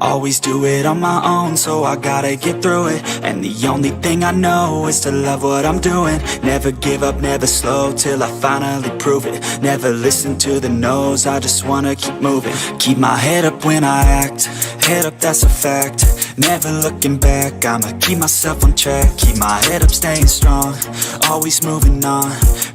Always do it on my own, so I gotta get through it. And the only thing I know is to love what I'm doing. Never give up, never slow, till I finally prove it. Never listen to the no's, I just wanna keep moving. Keep my head up when I act, head up, that's a fact. Never looking back, I'ma keep myself on track. Keep my head up, staying strong, always moving on.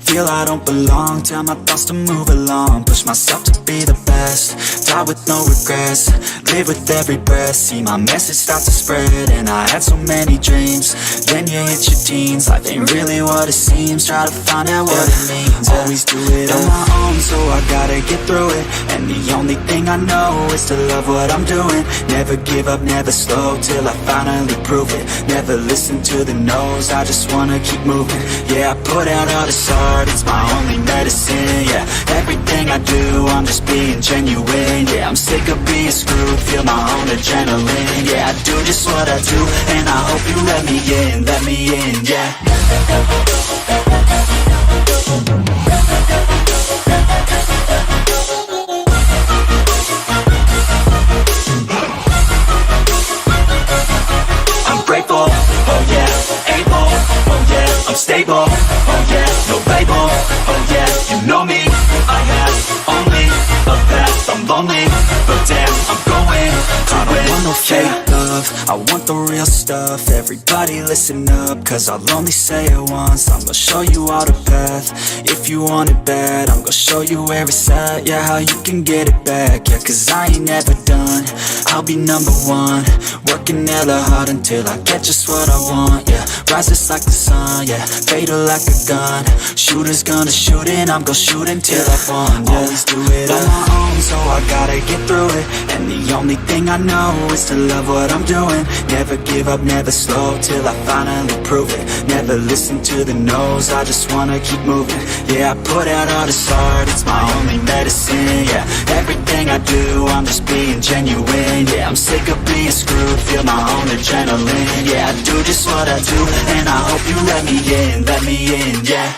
Feel I don't belong, tell my thoughts to move along. Push myself to be the best, die with no regrets. Live with every breath, see my message start to spread. And I had so many dreams, then you hit your teens. Life ain't really what it seems, try to find out what it means. Always do it on my own, so I gotta get through it. And the only thing I know is to love what I'm doing. Never give up, never slow, till I finally prove it. Never listen to the no's, I just wanna keep moving. Yeah, I put out all this art, it's my only medicine. Yeah, everything I do, I'm just being genuine. Yeah, I'm sick of being screwed, feel my own adrenaline. Yeah, I do just what I do, and I hope you let me in, yeah. I'm grateful, oh yeah, able, oh yeah, I'm stable, oh yeah, no label, oh yeah, you know me, I have only a path, I'm lonely, but damn, I'm going to I don't want no fake love, I want the real stuff. Everybody listen up, cause I'll only say it once. I'm gonna show you all the path, if you want it bad. I'm gonna show you where it's at, yeah, how you can get it back. Yeah, cause I ain't never done, I'll be number one. Working hella hard until I get just what I want, yeah. Rises like the sun, yeah, fatal like a gun. Shooters gonna shoot and I'm gonna shoot until I won, yeah. Always do it on my own, so I gotta get through it. And the only thing I know is to love what I'm doing. Never give up, never slow, till I finally prove it. Never listen to the no's, I just wanna keep moving. Yeah, I put out all this art, it's my only medicine. Yeah, everything I do, I'm just being genuine. Yeah, I'm sick of being screwed, feel my own adrenaline. Yeah, I do just what I do, and I hope you let me in, yeah.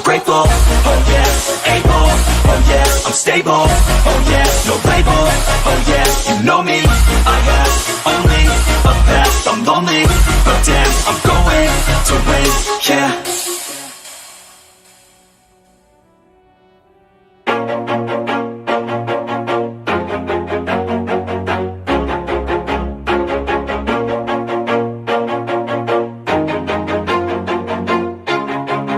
Grateful, oh yeah, able, oh yeah, I'm stable, oh yeah, no label, oh yeah, you know me, I have only a path, I'm lonely, but damn, I'm going to win, yeah.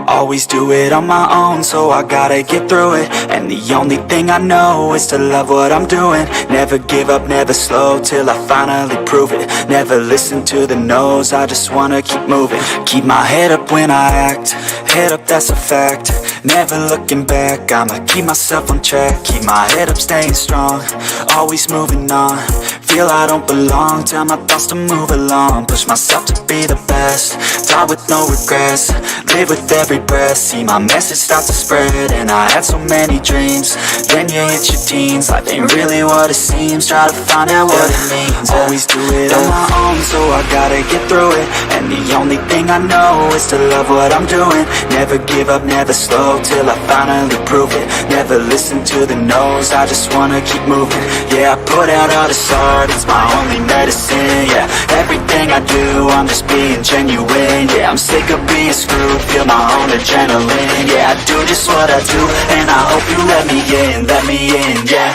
Always do it on my own, so I gotta get through it. And the only thing I know is to love what I'm doing. Never give up, never slow, till I finally prove it. Never listen to the no's, I just wanna keep moving. Keep my head up when I act, head up, that's a fact. Never looking back, I'ma keep myself on track. Keep my head up, staying strong, always moving on. Feel I don't belong, tell my thoughts to move along. Push myself to be the best, die with no regrets. Live with every breath, see my message start to spread. And I had so many dreams, then you hit your teens. Life ain't really what it seems, try to find out what it means. Always do it on my own, so I gotta get through it. And the only thing I know is to love what I'm doing. Never give up, never slow, till I finally prove it. Never listen to the no's, I just wanna keep moving. Yeah, I put out all this art, it's my only medicine. Yeah, everything I do, I'm just being genuine. Yeah, I'm sick of being screwed, feel my own adrenaline. Yeah, I do just what I do, and I hope you let me in, yeah.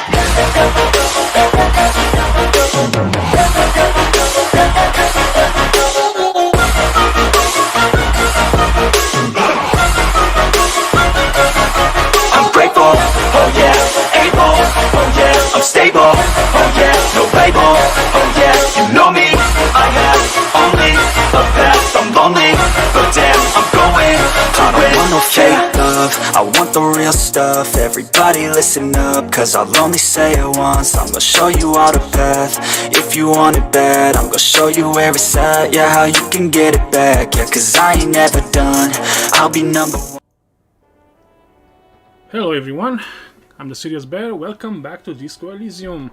I'm grateful, oh yeah, able, oh yeah, I'm stable, oh yeah, no label, oh yeah, you know me, I have only a path, I'm lonely, but damn, I'm going to win. I don't want no fake love, I want the real stuff. Everybody listen up, cause I'll only say it once. I'm gonna show you all the path, if if you want it bad. I'm gonna show you where it's at, yeah, how you can get it back. Yeah, cause I ain't never done, I'll be number one. Hello everyone, I'm the Serious Bear, welcome back to Disco Elysium.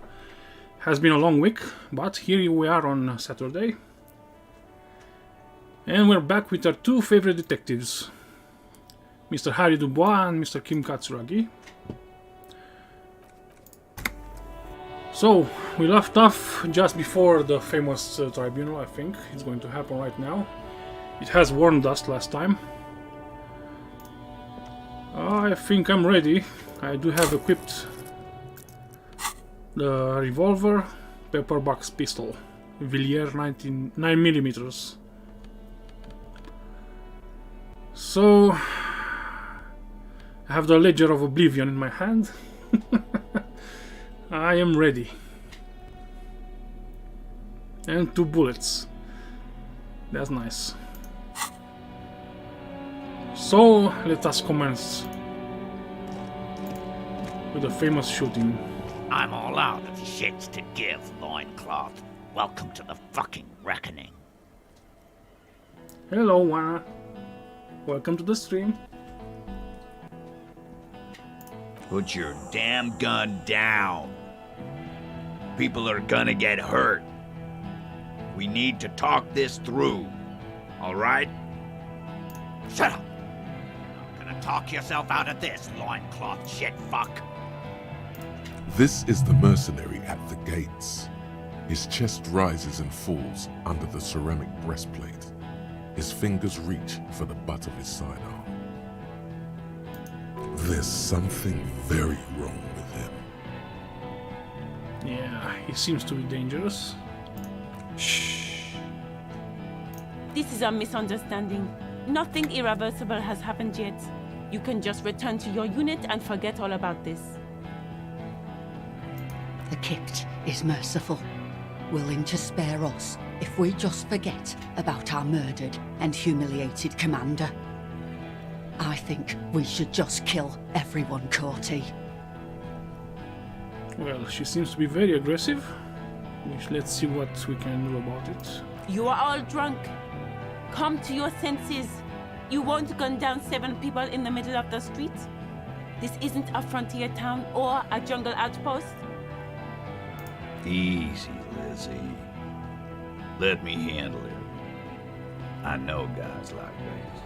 Has been a long week, but here we are on Saturday. And we're back with our two favorite detectives, Mr. Harry Dubois and Mr. Kim Katsuragi. So, we left off just before the famous tribunal, I think. It's going to happen right now. It has warned us last time. I think I'm ready. I do have equipped the revolver, pepper box pistol, Villiers 9mm. So, I have the Ledger of Oblivion in my hand. I am ready. And 2 bullets. That's nice. So, let us commence with the famous shooting. I'm all out of shits to give, loincloth. Welcome to the fucking reckoning. Hello, Wana. Welcome to the stream. Put your damn gun down. People are gonna get hurt. We need to talk this through. All right? Shut up. You're gonna talk yourself out of this, loincloth shit fuck. This is the mercenary at the gates. His chest rises and falls under the ceramic breastplate. His fingers reach for the butt of his sidearm. There's something very wrong with him. Yeah, he seems to be dangerous. Shh. This is a misunderstanding. Nothing irreversible has happened yet. You can just return to your unit and forget all about this. The Kipt is merciful, willing to spare us if we just forget about our murdered and humiliated commander. I think we should just kill everyone, Corty. Well, she seems to be very aggressive. Let's see what we can do about it. You are all drunk. Come to your senses. You won't gun down 7 people in the middle of the street. This isn't a frontier town or a jungle outpost. Easy, Lizzie. Let me handle it. I know guys like this.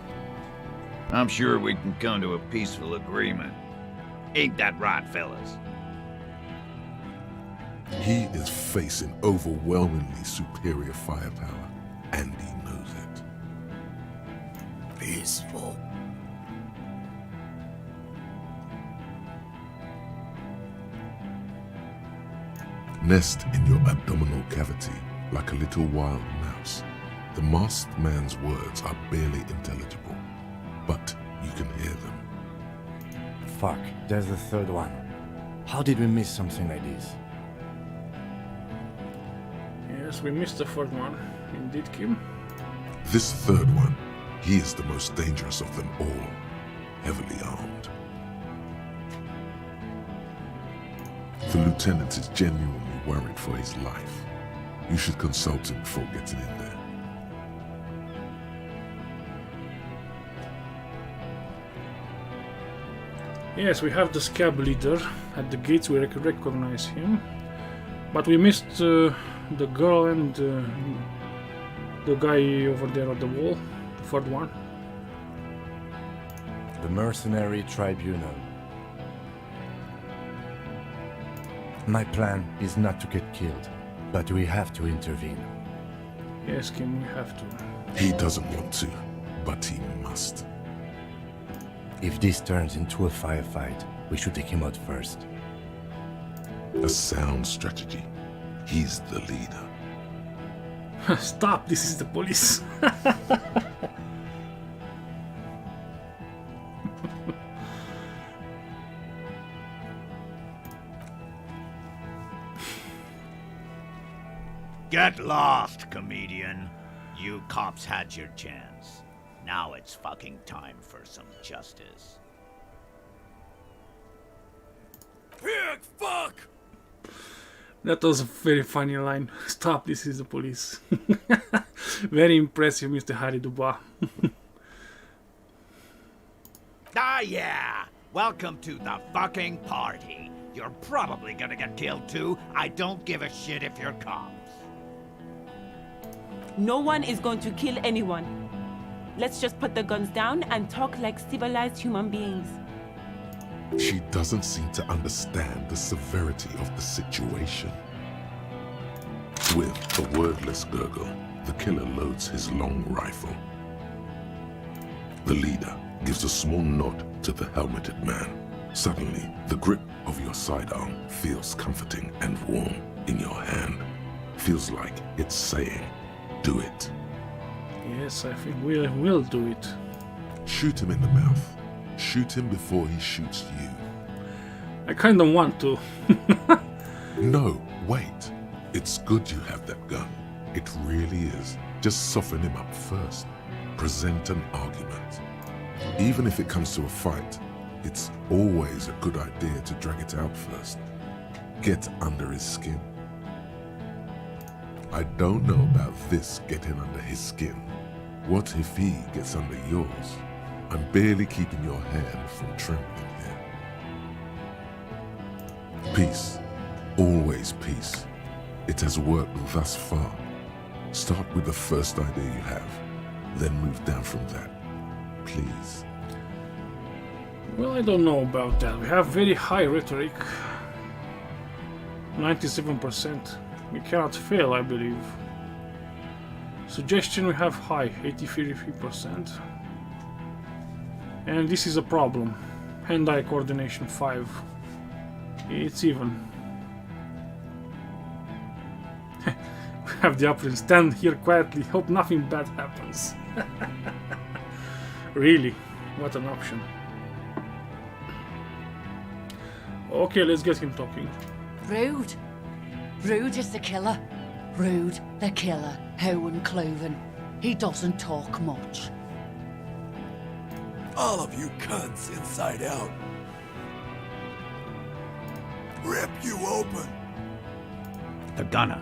I'm sure we can come to a peaceful agreement. Ain't that right, fellas? He is facing overwhelmingly superior firepower, and he knows it. Peaceful. Nest in your abdominal cavity like a little wild mouse. The masked man's words are barely intelligible, but you can hear them. Fuck, there's the third one. How did we miss something like this? Yes, we missed the third one. Indeed, Kim. This third one, he is the most dangerous of them all, heavily armed. The lieutenant is genuinely worried for his life. You should consult him before getting in there. Yes, we have the scab leader at the gates. We recognize him, but we missed the girl and the guy over there on the wall, the third one. The mercenary tribunal. My plan is not to get killed, but we have to intervene. Yes, Kim, we have to. He doesn't want to, but he must. If this turns into a firefight, we should take him out first. A sound strategy. He's the leader. Stop, this is the police. Get lost, comedian. You cops had your chance. Now it's fucking time for some justice. Pig fuck! That was a very funny line. Stop, this is the police. Very impressive, Mr. Harry Dubois. Ah, yeah! Welcome to the fucking party. You're probably gonna get killed too. I don't give a shit if you're cops. No one is going to kill anyone. Let's just put the guns down and talk like civilized human beings. She doesn't seem to understand the severity of the situation. With a wordless gurgle, the killer loads his long rifle. The leader gives a small nod to the helmeted man. Suddenly, the grip of your sidearm feels comforting and warm in your hand. Feels like it's saying, do it. Yes, I think we'll do it. Shoot him in the mouth. Shoot him before he shoots you. I kind of want to. No, wait. It's good you have that gun. It really is. Just soften him up first. Present an argument. Even if it comes to a fight, it's always a good idea to drag it out first. Get under his skin. I don't know about this getting under his skin. What if he gets under yours? I'm barely keeping your hand from trembling here. Peace. Always peace. It has worked thus far. Start with the first idea you have, then move down from that. Please. Well, I don't know about that. We have very high rhetoric. 97%. We cannot fail, I believe. Suggestion we have high, 83%. And this is a problem. Hand-eye coordination 5. It's even. We have the option. Stand here quietly, hope nothing bad happens. Really, what an option. Okay, let's get him talking. Rude. Rude is the killer. Rude, the killer. Owen Cloven. He doesn't talk much. All of you cunts inside out. Rip you open. The gunner,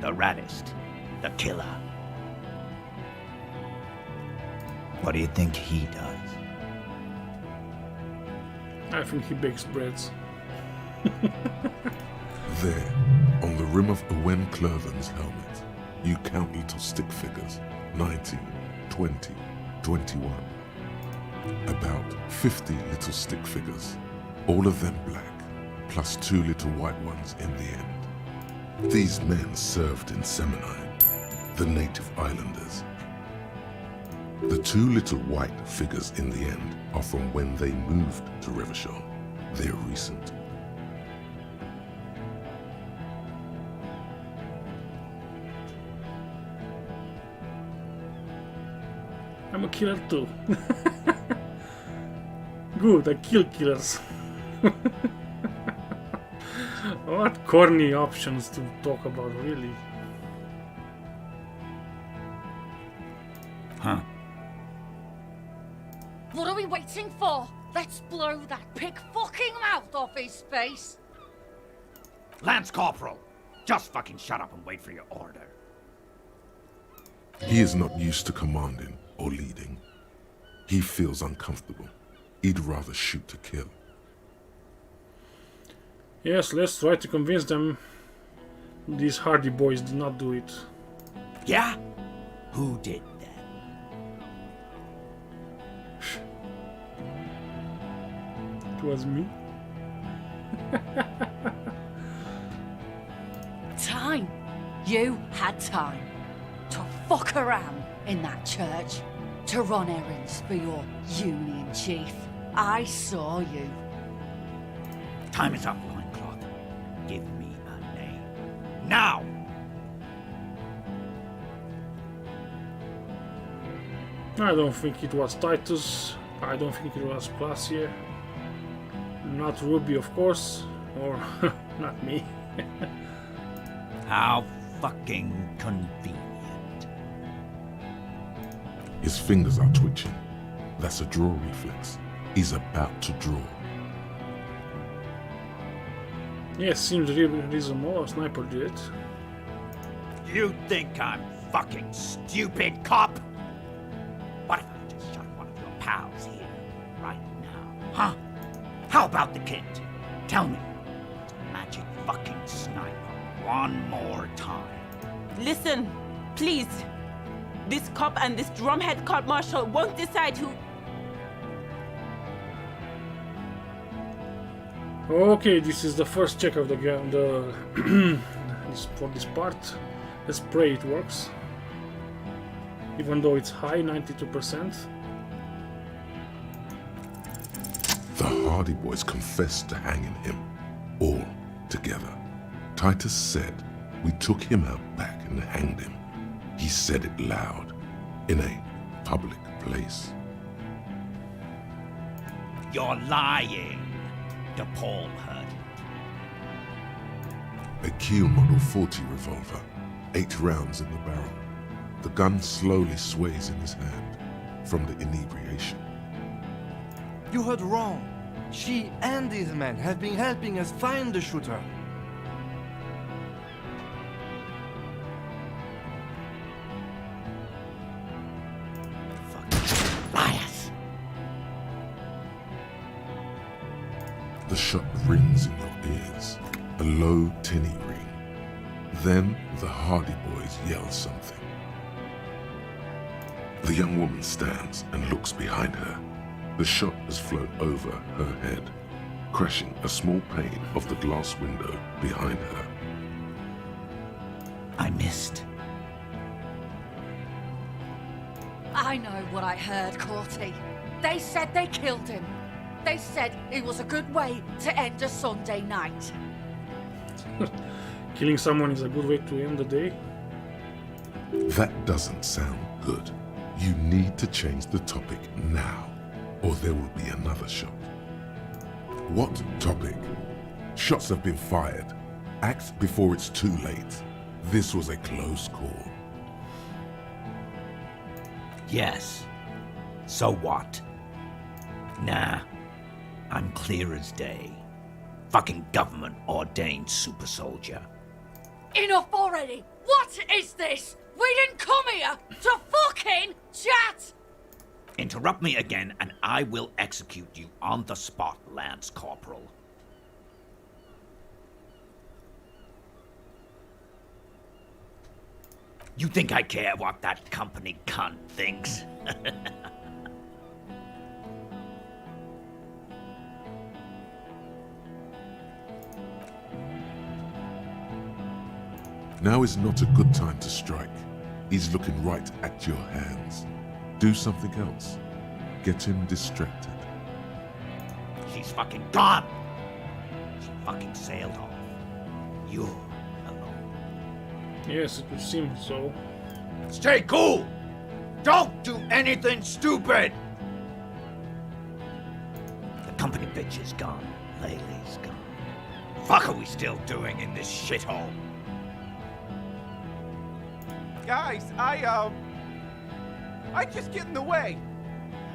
the raddest, the killer. What do you think he does? I think he bakes breads. There, on the rim of Owen Cloven's helmet, you count little stick figures. 19, 20, 21. About 50 little stick figures. All of them black, plus 2 little white ones in the end. These men served in Seminine, the native islanders. The 2 little white figures in the end are from when they moved to Revachol. They're recent. I'm a killer too. Good, I kill killers. What corny options to talk about, really. Huh? What are we waiting for? Let's blow that pig fucking mouth off his face. Lance Corporal! Just fucking shut up and wait for your order. He is not used to commanding or leading. He feels uncomfortable. He'd rather shoot to kill. Yes, let's try to convince them these Hardy boys did not do it. Yeah? Who did that? It was me. Time. You had time to fuck around in that church, to run errands for your union chief. I saw you. Time is up, Loincloth. Give me a name. Now! I don't think it was Titus. I don't think it was Placier. Not Ruby, of course. Or not me. How fucking convenient. His fingers are twitching. That's a draw reflex. He's about to draw. Yes, seems really reasonable. A sniper jet. You think I'm fucking stupid, cop? What if I just shot one of your pals here, right now? Huh? How about the kid? Tell me. Magic fucking sniper one more time. Listen, please. This cop and this drumhead cop marshal won't decide who... Okay, this is the first check of the game. For this part. Let's pray it works. Even though it's high, 92%. The Hardy Boys confessed to hanging him, all together. Titus said, "We took him out back and hanged him." He said it loud, in a public place. You're lying. DePaul heard it. A Kiel Model 40 revolver, 8 rounds in the barrel. The gun slowly sways in his hand from the inebriation. You heard wrong. She and these men have been helping us find the shooter. Fucking liars. The shot rings in your ears, a low, tinny ring. Then the Hardy Boys yell something. The young woman stands and looks behind her. The shot has flown over her head, crashing a small pane of the glass window behind her. I missed. I know what I heard, Corty. They said they killed him. They said it was a good way to end a Sunday night. Killing someone is a good way to end the day. That doesn't sound good. You need to change the topic now, or there will be another shot. What topic? Shots have been fired. Act before it's too late. This was a close call. Yes. So what? Nah. I'm clear as day. Fucking government-ordained super soldier. Enough already! What is this? We didn't come here to fucking chat! Interrupt me again and I will execute you on the spot, Lance Corporal. You think I care what that company cunt thinks? Now is not a good time to strike. He's looking right at your hands. Do something else. Get him distracted. She's fucking gone! She fucking sailed off. You're alone. Yes, it would seem so. Stay cool! Don't do anything stupid! The company bitch is gone. Laylee's gone. Fuck are we still doing in this shithole? Guys, I just get in the way.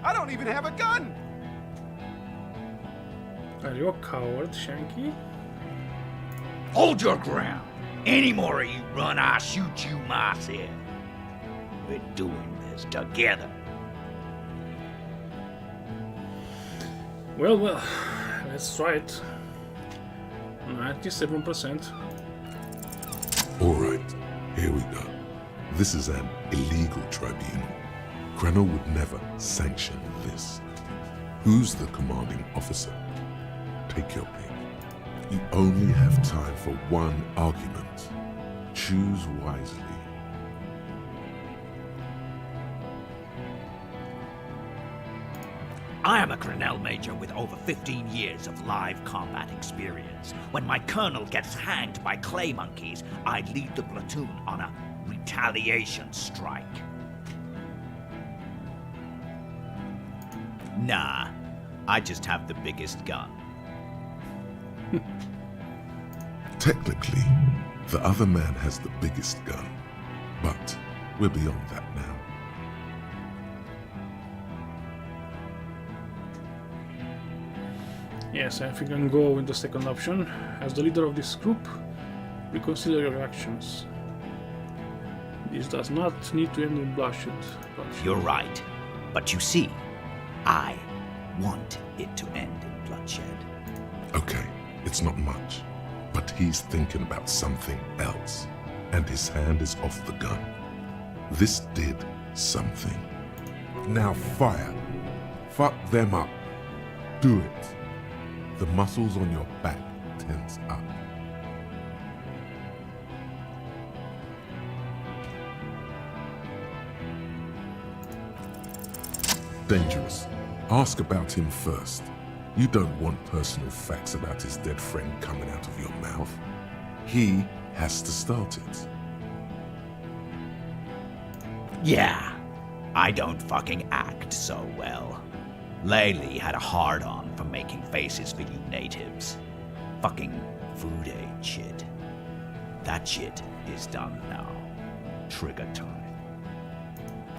I don't even have a gun. Are you a coward, Shanky? Hold your ground. Any more of you run, I'll shoot you myself. We're doing this together. Well, let's try it. 97%. All right, here we go. This is an illegal tribunal. Krenner would never sanction this. Who's the commanding officer? Take your pick. You only have time for one argument. Choose wisely. I am a Grinnell Major with over 15 years of live combat experience. When my colonel gets hanged by clay monkeys, I lead the platoon on a retaliation strike. Nah, I just have the biggest gun. Technically, the other man has the biggest gun, but we're beyond that now. Yes, I think I can go with the second option. As the leader of this group, reconsider your actions. This does not need to end in bloodshed. You're right. But you see, I want it to end in bloodshed. Okay, it's not much, but he's thinking about something else, and his hand is off the gun. This did something. Now fire. Fuck them up. Do it. The muscles on your back tense up. Dangerous. Ask about him first. You don't want personal facts about his dead friend coming out of your mouth. He has to start it. Yeah, I don't fucking act so well. Laylee had a hard-on for making faces for you natives. Fucking food aid shit. That shit is done now. Trigger time.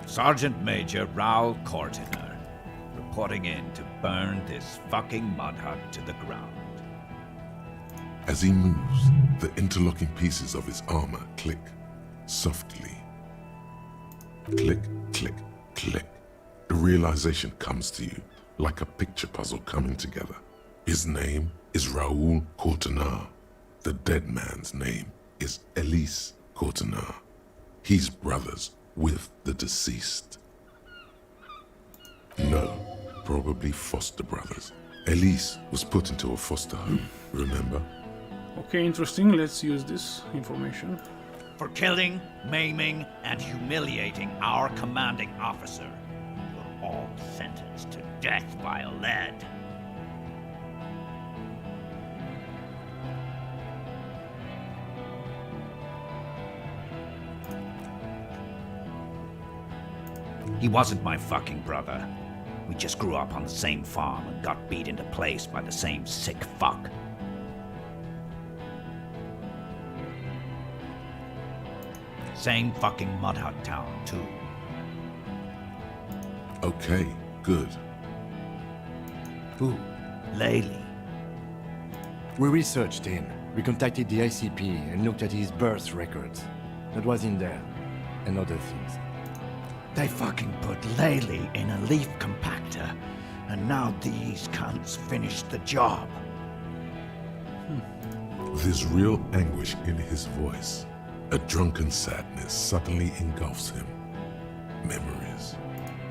Sergeant Major Raoul Cortiner, reporting in to burn this fucking mud hut to the ground. As he moves, the interlocking pieces of his armor click softly. Click, click, click. The realization comes to you like a picture puzzle coming together. His name is Raoul Cortiner. The dead man's name is Elise Cortiner. He's brothers with the deceased. No, probably foster brothers. Elise was put into a foster home, remember? Okay, interesting. Let's use this information. For killing, maiming, and humiliating our commanding officer, you're all sentenced to death by lead. He wasn't my fucking brother. We just grew up on the same farm and got beat into place by the same sick fuck. Same fucking mud hut town, too. Okay, good. Who? Laylee. We researched him. We contacted the ICP and looked at his birth records. That was in there. And other things. They fucking put Laylee in a leaf compactor, and now these cunts finished the job. There's real anguish in his voice. A drunken sadness suddenly engulfs him. Memories.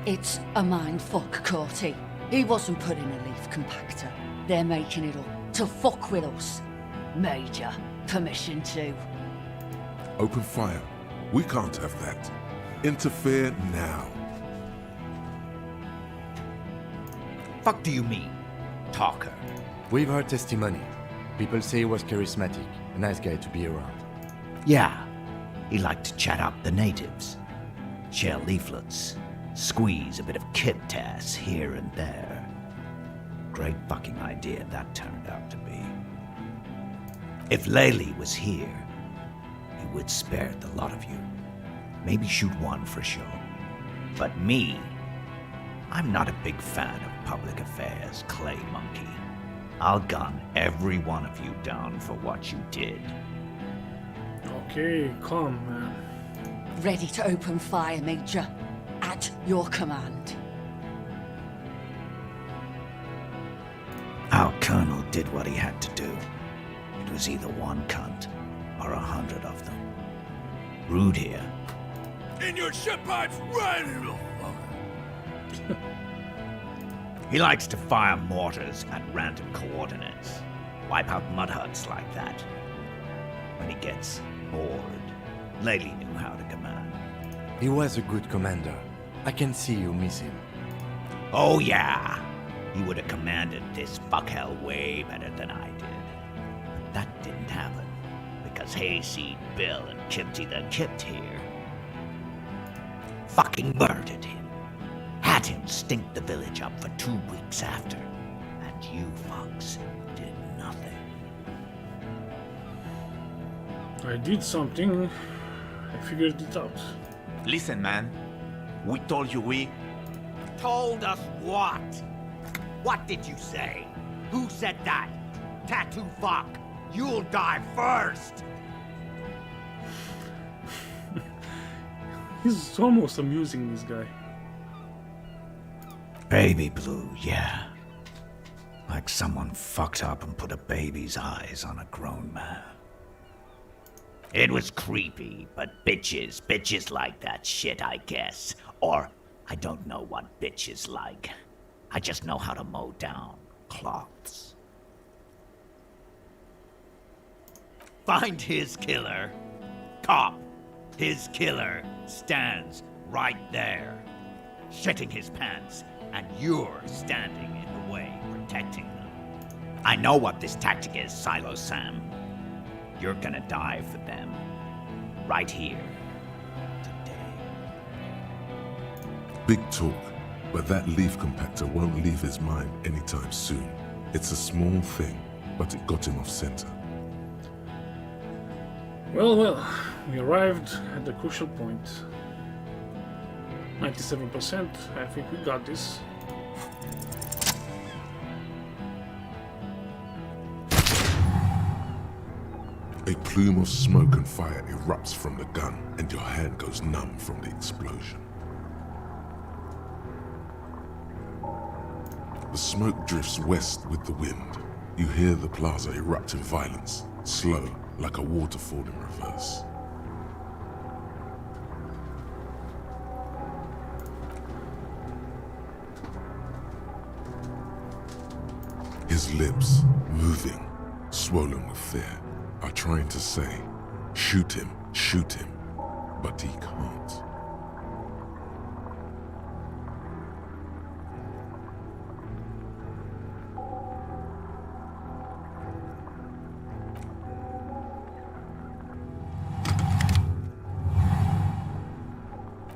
It's a mind fuck, Corty. He wasn't put in a leaf compactor. They're making it up to fuck with us. Major, permission to. Open fire. We can't have that. Interfere now. Fuck do you mean, talker? We've heard testimony. People say he was charismatic, a nice guy to be around. Yeah, he liked to chat up the natives. Share leaflets, squeeze a bit of kit tass here and there. Great fucking idea that turned out to be. If Laylee was here, he would spare the lot of you. Maybe shoot one for show. But me, I'm not a big fan of public affairs, clay monkey. I'll gun every one of you down for what you did. Okay, calm, man. Ready to open fire, Major. At your command. Our colonel did what he had to do. It was either one cunt or 100 of them. Rude here. In your ship pipes, right, you little fucker. He likes to fire mortars at random coordinates. Wipe out mud huts like that. When he gets bored, Laylee knew how to command. He was a good commander. I can see you miss him. Oh yeah, he would have commanded this fuckhell way better than I did. But that didn't happen, because Hayseed Bill and Kipsy the Kipt here fucking murdered him. Had him stink the village up for 2 weeks after. And you fucks did nothing. I did something. I figured it out. Listen, man. We told you we... Told us what? What did you say? Who said that? Tattoo fuck! You'll die first! He's almost amusing, this guy. Baby blue, yeah. Like someone fucked up and put a baby's eyes on a grown man. It was creepy, but bitches like that shit, I guess. Or, I don't know what bitches like. I just know how to mow down cloths. Find his killer. Cop, his killer stands right there, shitting his pants, and you're standing in the way, protecting them. I know what this tactic is, Silo Sam. You're gonna die for them. Right here. Today. Big talk, but that leaf compactor won't leave his mind anytime soon. It's a small thing, but it got him off center. Well, we arrived at the crucial point. 97%, I think we got this. A plume of smoke and fire erupts from the gun, and your hand goes numb from the explosion. The smoke drifts west with the wind. You hear the plaza erupt in violence, slow, like a waterfall in reverse. His lips, moving, swollen with fear, are trying to say, shoot him, but he can't.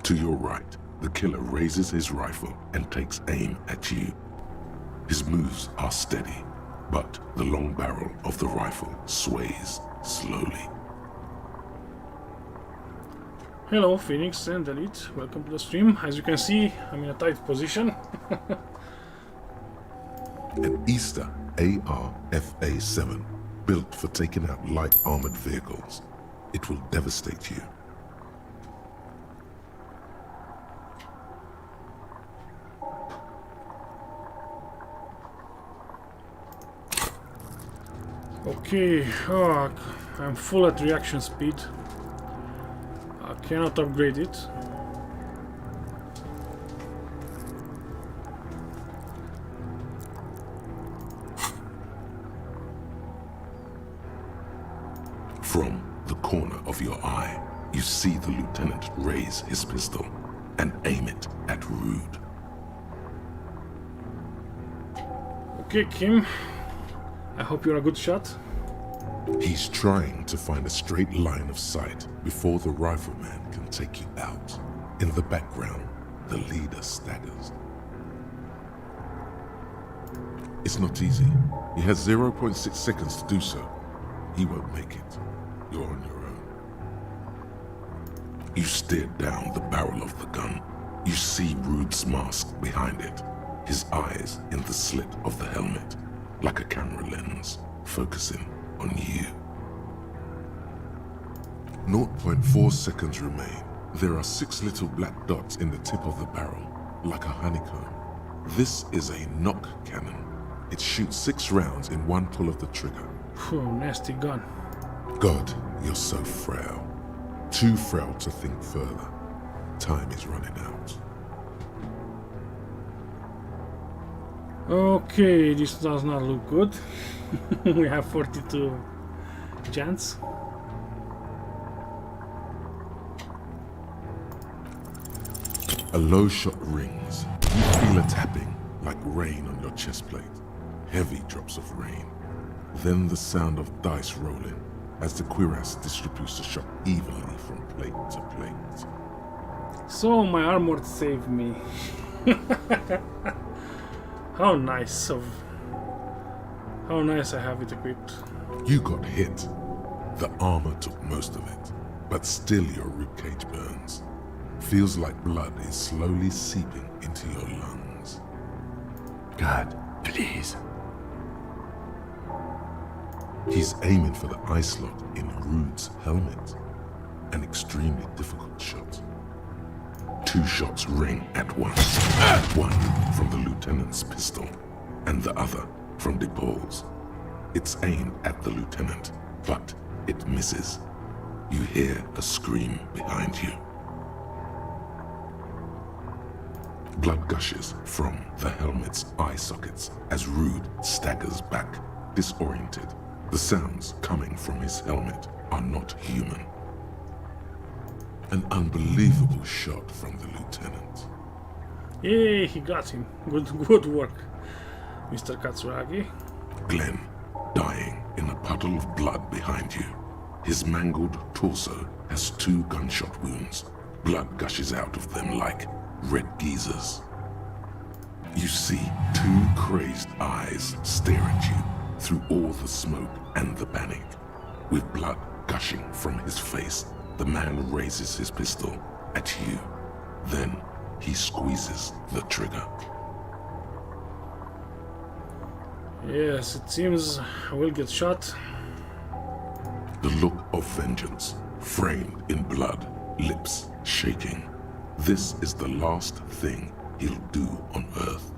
To your right, the killer raises his rifle and takes aim at you. His moves are steady, but the long barrel of the rifle sways slowly. Hello, Phoenix and Elite. Welcome to the stream. As you can see, I'm in a tight position. An Easter AR-FA-7, built for taking out light armored vehicles. It will devastate you. Okay, I'm full at reaction speed. I cannot upgrade it. From the corner of your eye, you see the lieutenant raise his pistol and aim it at Rude. Okay, Kim. I hope you're a good shot. He's trying to find a straight line of sight before the rifleman can take you out. In the background, the leader staggers. It's not easy. He has 0.6 seconds to do so. He won't make it. You're on your own. You stare down the barrel of the gun. You see Rude's mask behind it, his eyes in the slit of the helmet, like a camera lens, focusing on you. 0.4 seconds remain. There are 6 little black dots in the tip of the barrel, like a honeycomb. This is a knock cannon. It shoots 6 rounds in one pull of the trigger. Phew, nasty gun. God, you're so frail. Too frail to think further. Time is running out. Okay, this does not look good. We have 42 chance. A low shot rings. You feel a tapping, like rain on your chest plate. Heavy drops of rain. Then the sound of dice rolling as the cuirass distributes the shot evenly from plate to plate. So my armor saved me. How nice I have it equipped. You got hit. The armor took most of it, but still your ribcage burns. Feels like blood is slowly seeping into your lungs. God, please. He's aiming for the eye slot in Rude's helmet. An extremely difficult shot. 2 shots ring at once. One from the lieutenant's pistol, and the other from DePaul's. It's aimed at the lieutenant, but it misses. You hear a scream behind you. Blood gushes from the helmet's eye sockets as Rude staggers back, disoriented. The sounds coming from his helmet are not human. An unbelievable shot from the lieutenant. Yay, he got him. Good work, Mr. Katsuragi. Glenn, dying in a puddle of blood behind you. His mangled torso has 2 gunshot wounds. Blood gushes out of them like red geysers. You see 2 crazed eyes stare at you through all the smoke and the panic. With blood gushing from his face, the man raises his pistol at you. Then he squeezes the trigger. Yes, it seems I will get shot. The look of vengeance, framed in blood, lips shaking. This is the last thing he'll do on Earth.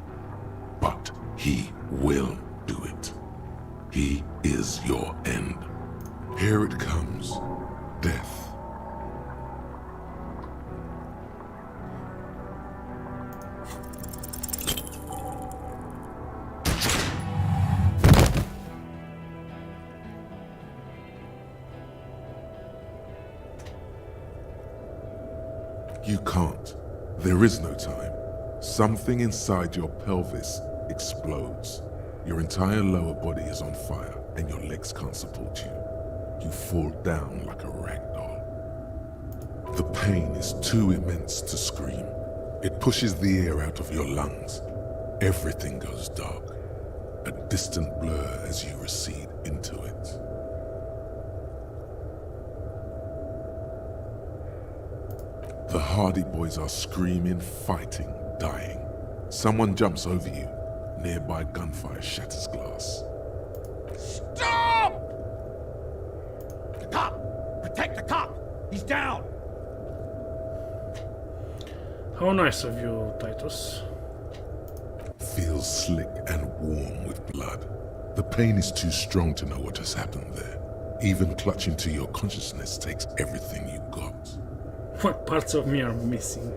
But he will do it. He is your end. Here it comes. Death. You can't. There is no time. Something inside your pelvis explodes. Your entire lower body is on fire and your legs can't support you. You fall down like a rag doll. The pain is too immense to scream. It pushes the air out of your lungs. Everything goes dark. A distant blur as you recede into it. The Hardy Boys are screaming, fighting, dying. Someone jumps over you. Nearby gunfire shatters glass. Stop! The cop! Protect the cop! He's down! How nice of you, Titus. Feels slick and warm with blood. The pain is too strong to know what has happened there. Even clutching to your consciousness takes everything you got. What parts of me are missing?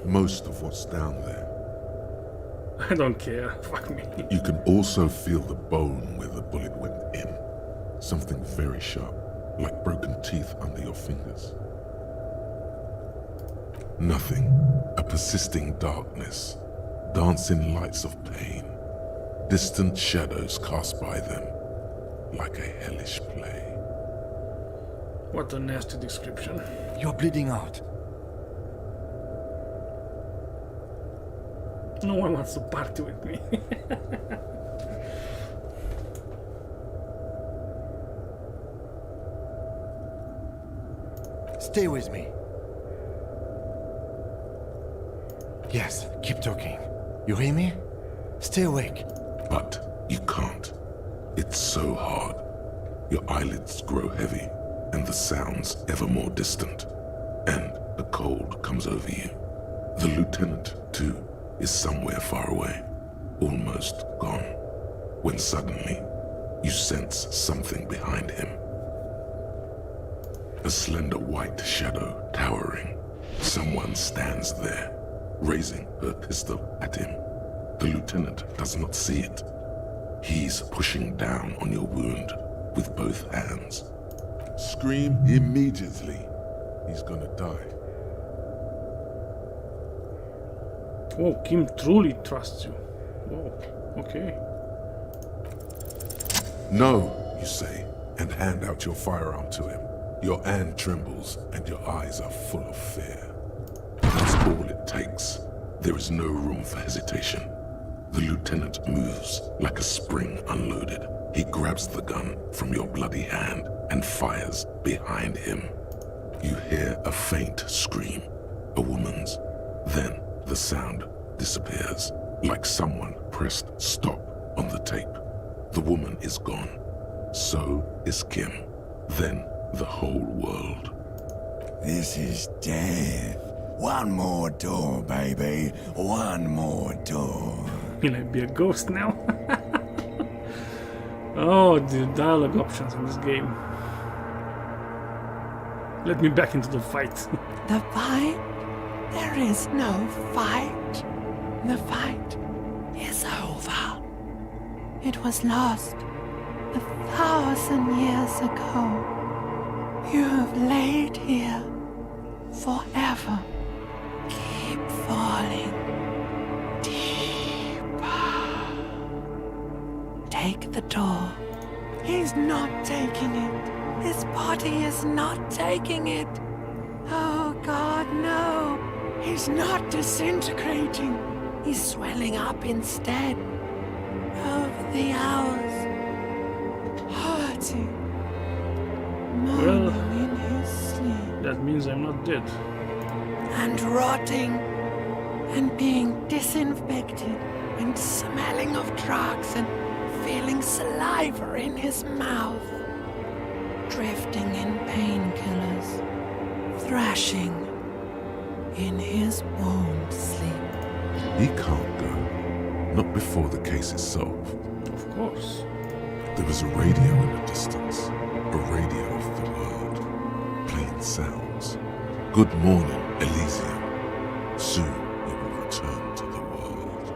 Most of what's down there. I don't care. Fuck me. You can also feel the bone where the bullet went in. Something very sharp, like broken teeth under your fingers. Nothing. A persisting darkness. Dancing lights of pain. Distant shadows cast by them. Like a hellish play. What a nasty description. You're bleeding out. No one wants to party with me. Stay with me. Yes, keep talking. You hear me? Stay awake. But you can't. It's so hard. Your eyelids grow heavy, and the sounds ever more distant. And the cold comes over you. The lieutenant, too, is somewhere far away, almost gone, when suddenly you sense something behind him. A slender white shadow towering. Someone stands there, raising her pistol at him. The lieutenant does not see it. He's pushing down on your wound with both hands. Scream immediately. He's gonna die. Oh, Kim truly trusts you. Oh, okay. No, you say, and hand out your firearm to him. Your hand trembles and your eyes are full of fear. That's all it takes. There is no room for hesitation. The lieutenant moves like a spring unloaded. He grabs the gun from your bloody hand and fires behind him. You hear a faint scream, a woman's. Then the sound disappears, like someone pressed stop on the tape. The woman is gone. So is Kim. Then the whole world. This is death. One more door, baby. One more door. Will I be a ghost now? Oh, the dialogue options in this game. Let me back into the fight. The fight? There is no fight. The fight is over. It was lost 1,000 years ago. You have laid here forever. Keep falling deeper. Take the door. He's not taking it. His body is not taking it. Oh God, no. He's not disintegrating. He's swelling up instead. Over the hours. Hurting. Well, Moaning in his sleep. that means I'm not dead. And rotting. And being disinfected. And smelling of drugs. And feeling saliva in his mouth. Drifting in painkillers. Thrashing in his warm sleep. He can't go. Not before the case is solved. Of course. There is a radio in the distance. A radio of the world. Playing sounds. Good morning, Elysium. Soon it will return to the world.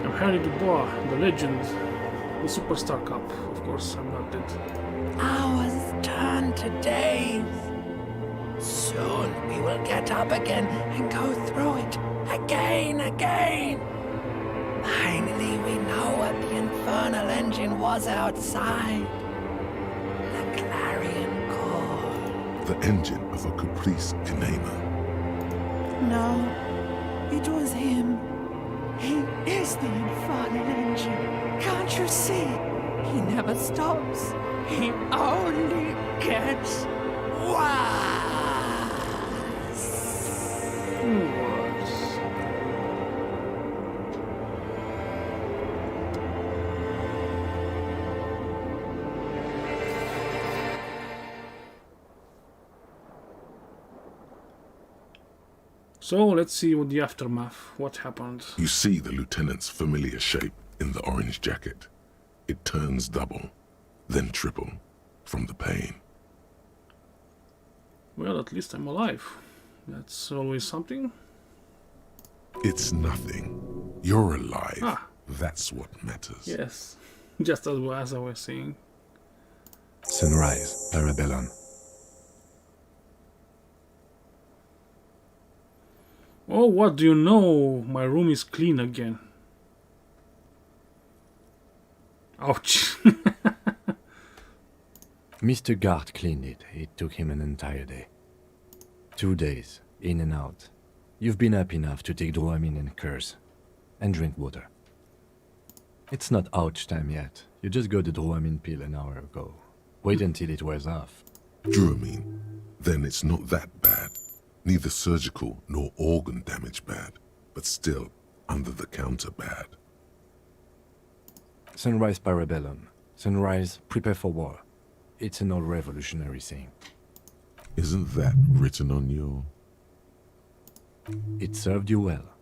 I'm Harry Dubois, the legend, the Superstar Cup. Of course, I'm not dead. Hours turn to days. Soon we will get up again and go through it again. Finally, we know what the infernal engine was outside. The clarion call. The engine of a Caprice Kinema. No, it was him. He is the infernal engine. Can't you see? He never stops. He only gets worse. So let's see what the aftermath, what happened. You see the lieutenant's familiar shape in the orange jacket. It turns double, then triple, from the pain. Well, at least I'm alive. That's always something. It's nothing. You're alive. Ah. That's what matters. Yes, just as I was saying. Sunrise, Parabellum. Oh, what do you know? My room is clean again. Ouch. Mr. Gart cleaned it. It took him an entire day. 2 days, in and out. You've been up enough to take Dramamine and curse. And drink water. It's not ouch time yet. You just got the Dramamine pill an hour ago. Wait until it wears off. Dramamine. Then it's not that bad. Neither surgical nor organ damage bad, but still under-the-counter bad. Sunrise, Parabellum. Sunrise, prepare for war. It's an old revolutionary saying. Isn't that written on your... It served you well.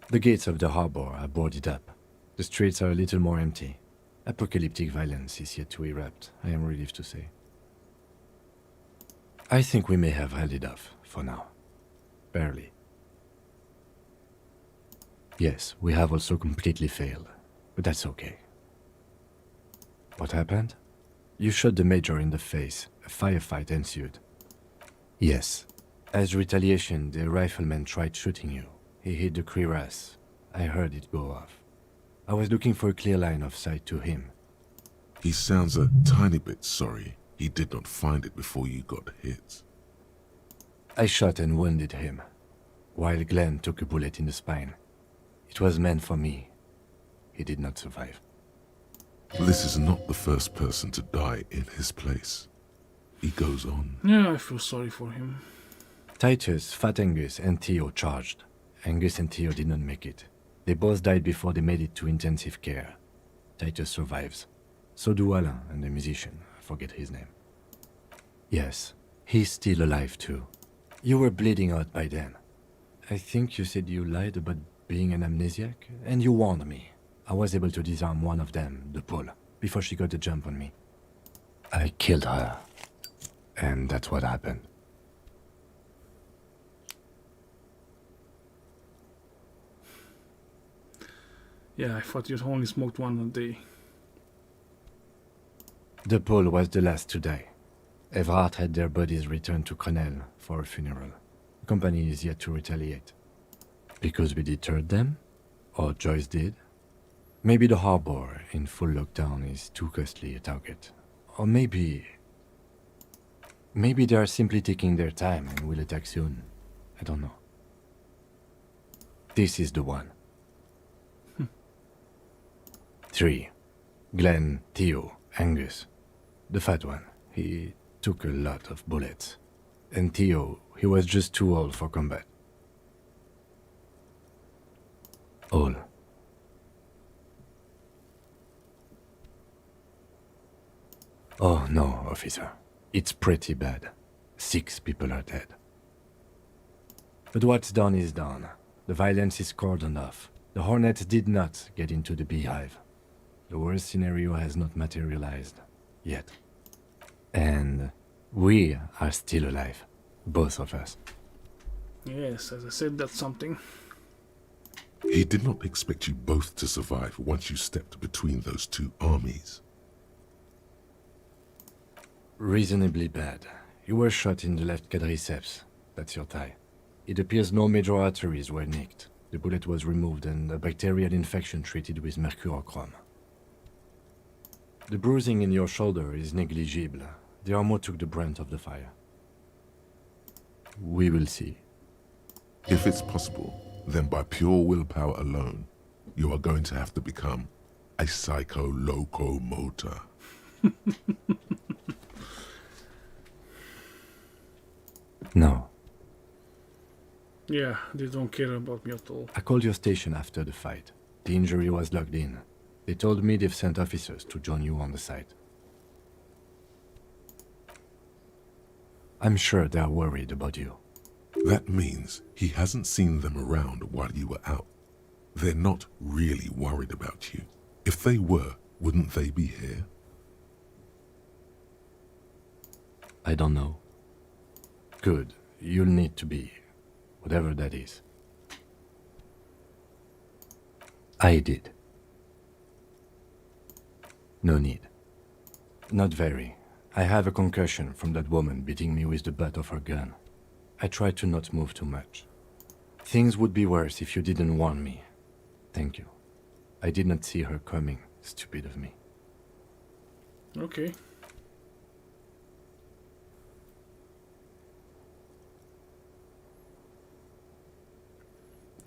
The gates of the harbor are boarded up. The streets are a little more empty. Apocalyptic violence is yet to erupt, I am relieved to say. I think we may have held it off, for now. Barely. Yes, we have also completely failed, but that's okay. What happened? You shot the Major in the face. A firefight ensued. Yes. As retaliation, the rifleman tried shooting you. He hit the cuirass. I heard it go off. I was looking for a clear line of sight to him. He sounds a tiny bit sorry he did not find it before you got hit. I shot and wounded him, while Glenn took a bullet in the spine. It was meant for me. He did not survive. This is not the first person to die in his place. He goes on. Yeah, I feel sorry for him. Titus, Fat Angus, and Theo charged. Angus and Theo did not make it. They both died before they made it to intensive care. Titus survives. So do Alain and the musician. I forget his name. Yes, he's still alive too. You were bleeding out by then. I think you said you lied about being an amnesiac, and you warned me. I was able to disarm one of them, the Pole, before she got the jump on me. I killed her. And that's what happened. Yeah, I thought you'd only smoked one a day. The Pole was the last to die. Everhart had their bodies returned to Crenel for a funeral. The company is yet to retaliate. Because we deterred them? Or Joyce did? Maybe the harbor in full lockdown is too costly a target. Or maybe they are simply taking their time and will attack soon. I don't know. This is the one. 3. Glenn, Theo, Angus. The fat one. He took a lot of bullets. And Theo, he was just too old for combat. All. Oh no, officer. It's pretty bad. 6 people are dead. But what's done is done. The violence is cordoned off. The Hornets did not get into the beehive. The worst scenario has not materialized. Yet. And we are still alive. Both of us. Yes, as I said, that's something. He did not expect you both to survive once you stepped between those two armies. Reasonably bad. You were shot in the left quadriceps. That's your thigh. It appears no major arteries were nicked. The bullet was removed and a bacterial infection treated with mercurochrome. The bruising in your shoulder is negligible. The armor took the brunt of the fire. We will see. If it's possible, then by pure willpower alone, you are going to have to become a psycho-locomotor. No. Yeah, they don't care about me at all. I called your station after the fight. The injury was logged in. They told me they've sent officers to join you on the site. I'm sure they are worried about you. That means he hasn't seen them around while you were out. They're not really worried about you. If they were, wouldn't they be here? I don't know. Good. You'll need to be. Whatever that is. I did. No need. Not very. I have a concussion from that woman beating me with the butt of her gun. I tried to not move too much. Things would be worse if you didn't warn me. Thank you. I did not see her coming. Stupid of me. Okay.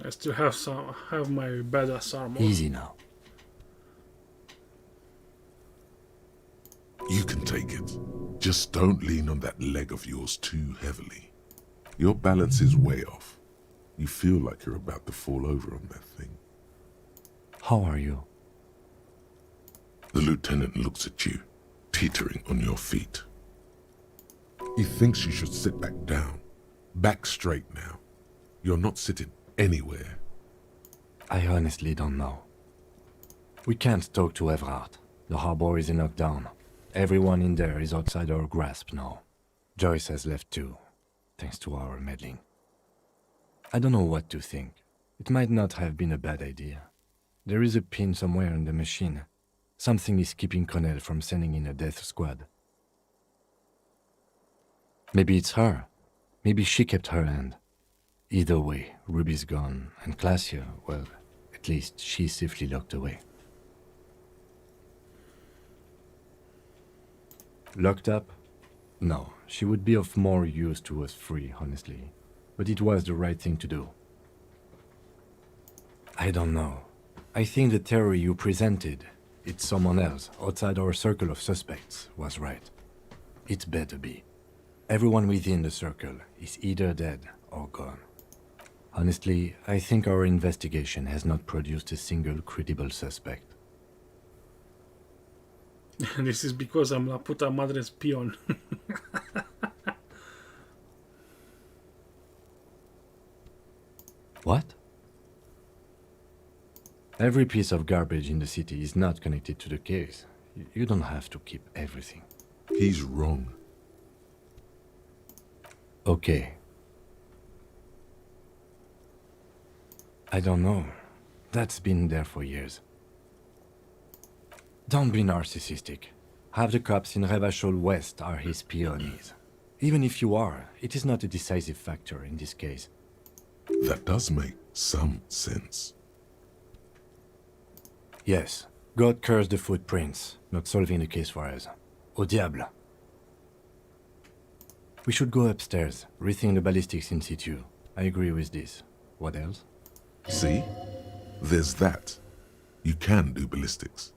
I still have my badass armor. Easy now. You can take it. Just don't lean on that leg of yours too heavily. Your balance is way off. You feel like you're about to fall over on that thing. How are you? The lieutenant looks at you, teetering on your feet. He thinks you should sit back down. Back straight now. You're not sitting anywhere. I honestly don't know. We can't talk to Everhart. The harbor is in lockdown. Everyone in there is outside our grasp now. Joyce has left too, thanks to our meddling. I don't know what to think. It might not have been a bad idea. There is a pin somewhere in the machine. Something is keeping Connell from sending in a death squad. Maybe it's her. Maybe she kept her hand. Either way, Ruby's gone, and Classia, well, at least she's safely locked away. Locked up? No, she would be of more use to us three, honestly. But it was the right thing to do. I don't know. I think the theory you presented, it's someone else, outside our circle of suspects, was right. It better be. Everyone within the circle is either dead or gone. Honestly, I think our investigation has not produced a single credible suspect. This is because I'm la puta madre's peon. What? Every piece of garbage in the city is not connected to the case. You don't have to keep everything. He's wrong. Okay. I don't know. That's been there for years. Don't be narcissistic. Half the cops in Revachol West are his peonies. Even if you are, it is not a decisive factor in this case. That does make some sense. Yes, God cursed the footprints, not solving the case for us. Au diable. We should go upstairs, rethink the ballistics in situ. I agree with this. What else? See? There's that. You can do ballistics.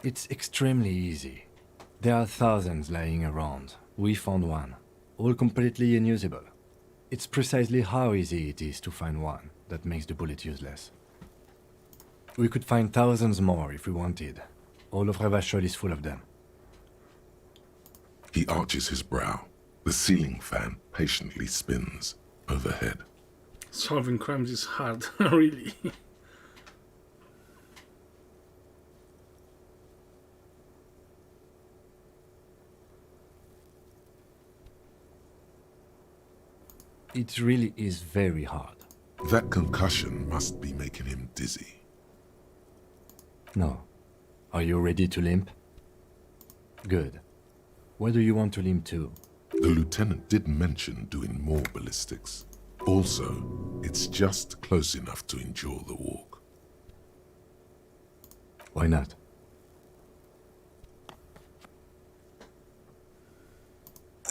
It's extremely easy. There are thousands lying around. We found one. All completely unusable. It's precisely how easy it is to find one that makes the bullet useless. We could find thousands more if we wanted. All of Revachol is full of them. He arches his brow. The ceiling fan patiently spins overhead. Solving crimes is hard, really. It really is very hard. That concussion must be making him dizzy. No. Are you ready to limp? Good. Where do you want to limp to? The lieutenant did mention doing more ballistics. Also, it's just close enough to endure the walk. Why not?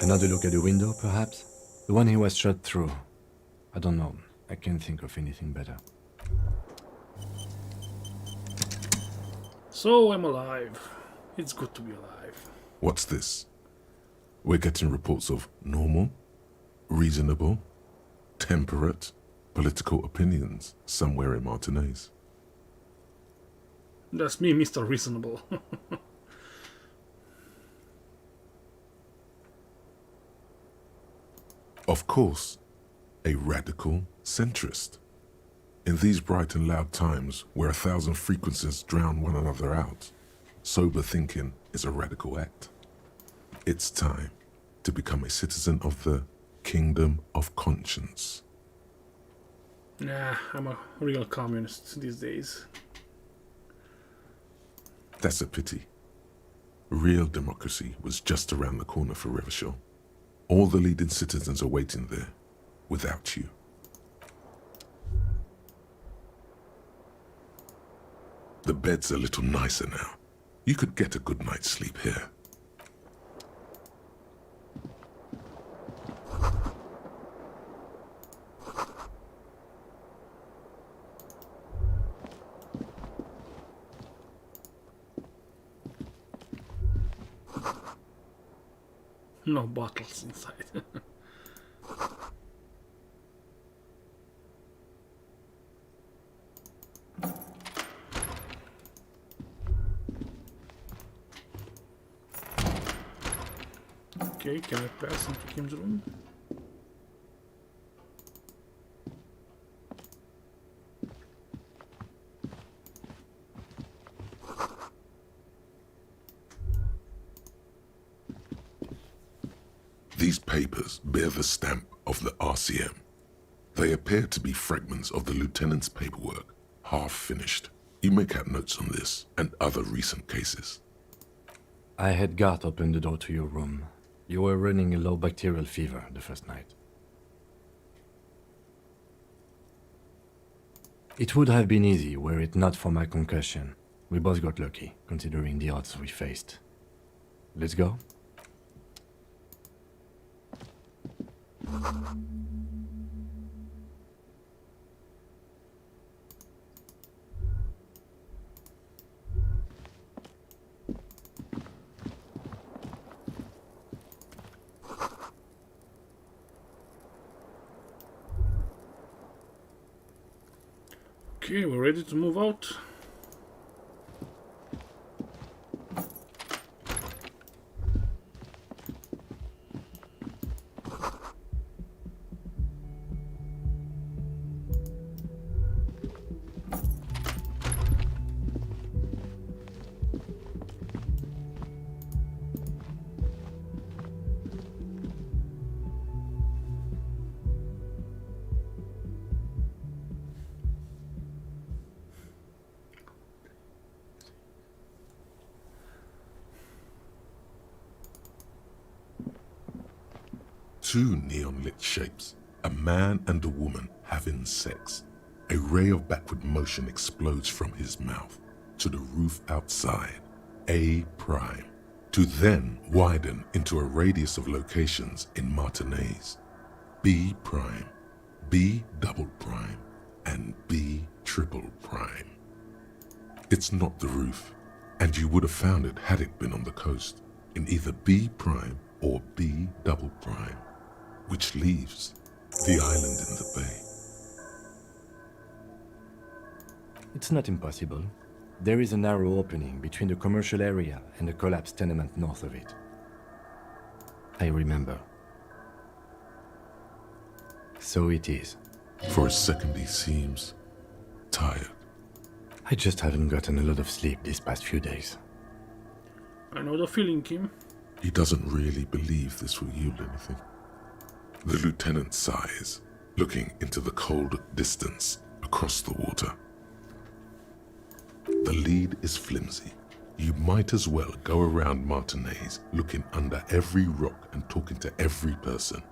Another look at the window, perhaps? The one he was shot through. I don't know. I can't think of anything better. So I'm alive. It's good to be alive. What's this? We're getting reports of normal, reasonable, temperate, political opinions somewhere in Martinez. That's me, Mr. Reasonable. Of course, a radical centrist. In these bright and loud times where 1,000 frequencies drown one another out, sober thinking is a radical act. It's time to become a citizen of the kingdom of conscience. Nah, I'm a real communist these days. That's a pity. Real democracy was just around the corner for Revachol. All the leading citizens are waiting there, without you. The bed's a little nicer now. You could get a good night's sleep here. No bottles inside. Okay, can I pass into Kim's room? These papers bear the stamp of the RCM. They appear to be fragments of the lieutenant's paperwork, half finished. You make out notes on this and other recent cases. I had Gart open the door to your room. You were running a low bacterial fever the first night. It would have been easy were it not for my concussion. We both got lucky, considering the odds we faced. Let's go? Okay, we're ready to move out. Two neon-lit shapes, a man and a woman having sex. A ray of backward motion explodes from his mouth to the roof outside, A prime, to then widen into a radius of locations in Martinez, B prime, B double prime, and B triple prime. It's not the roof, and you would have found it had it been on the coast, in either B prime or B double prime, which leaves the island in the bay. It's not impossible. There is a narrow opening between the commercial area and the collapsed tenement north of it. I remember. So it is. For a second he seems tired. I just haven't gotten a lot of sleep these past few days. I know the feeling, Kim. He doesn't really believe this will yield anything. The lieutenant sighs, looking into the cold distance across the water. The lead is flimsy. You might as well go around Martinez looking under every rock and talking to every person.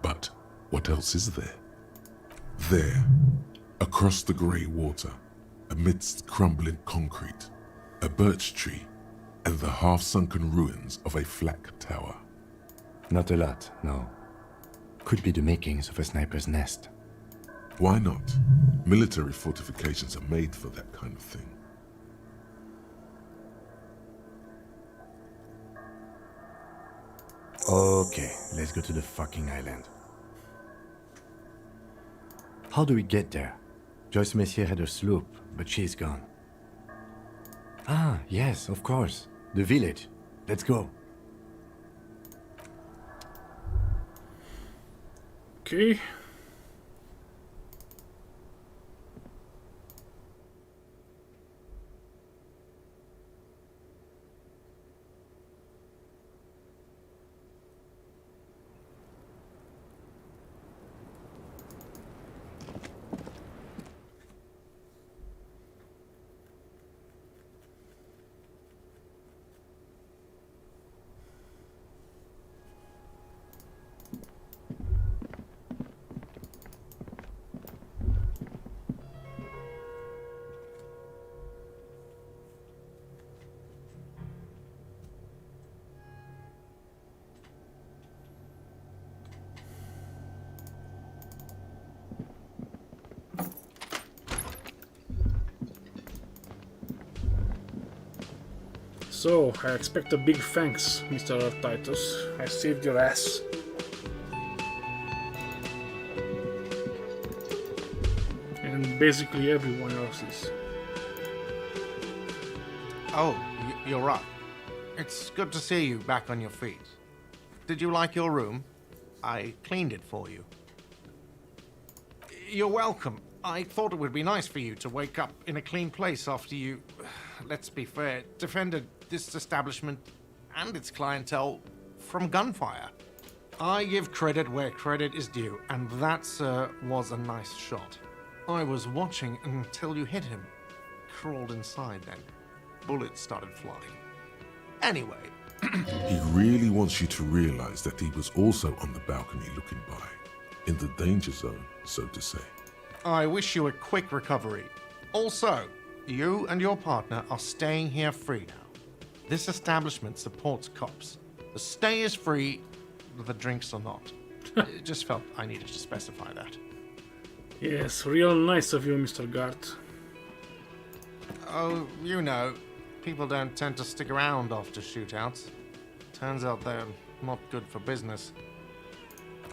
But what else is there? There, across the grey water, amidst crumbling concrete, a birch tree, and the half-sunken ruins of a flak tower. Not a lot, no. Could be the makings of a sniper's nest. Why not? Military fortifications are made for that kind of thing. Okay, let's go to the fucking island. How do we get there? Joyce Messier had a sloop, but she's gone. Ah, yes, of course. The village. Let's go. Okay. So, I expect a big thanks, Mr. Titus. I saved your ass. And basically everyone else's. Oh, you're right. It's good to see you back on your feet. Did you like your room? I cleaned it for you. You're welcome. I thought it would be nice for you to wake up in a clean place after you, let's be fair, defended this establishment and its clientele from gunfire. I give credit where credit is due, and that, sir, was a nice shot. I was watching until you hit him. Crawled inside then. Bullets started flying. Anyway. He really wants you to realize that he was also on the balcony looking by, in the danger zone, so to say. I wish you a quick recovery. Also, you and your partner are staying here free now. This establishment supports cops. The stay is free, the drinks are not. It just felt I needed to specify that. Yes, real nice of you, Mr. Gart. Oh, you know, people don't tend to stick around after shootouts. Turns out they're not good for business.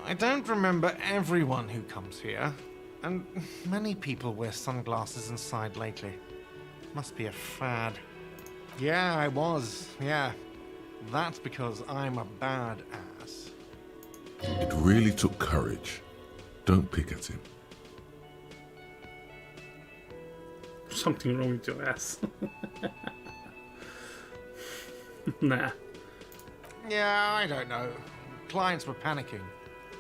I don't remember everyone who comes here, and many people wear sunglasses inside lately. Must be a fad. Yeah, I was, yeah. That's because I'm a bad ass. It really took courage. Don't pick at him. Something wrong with your ass. Nah. Yeah, I don't know. Clients were panicking.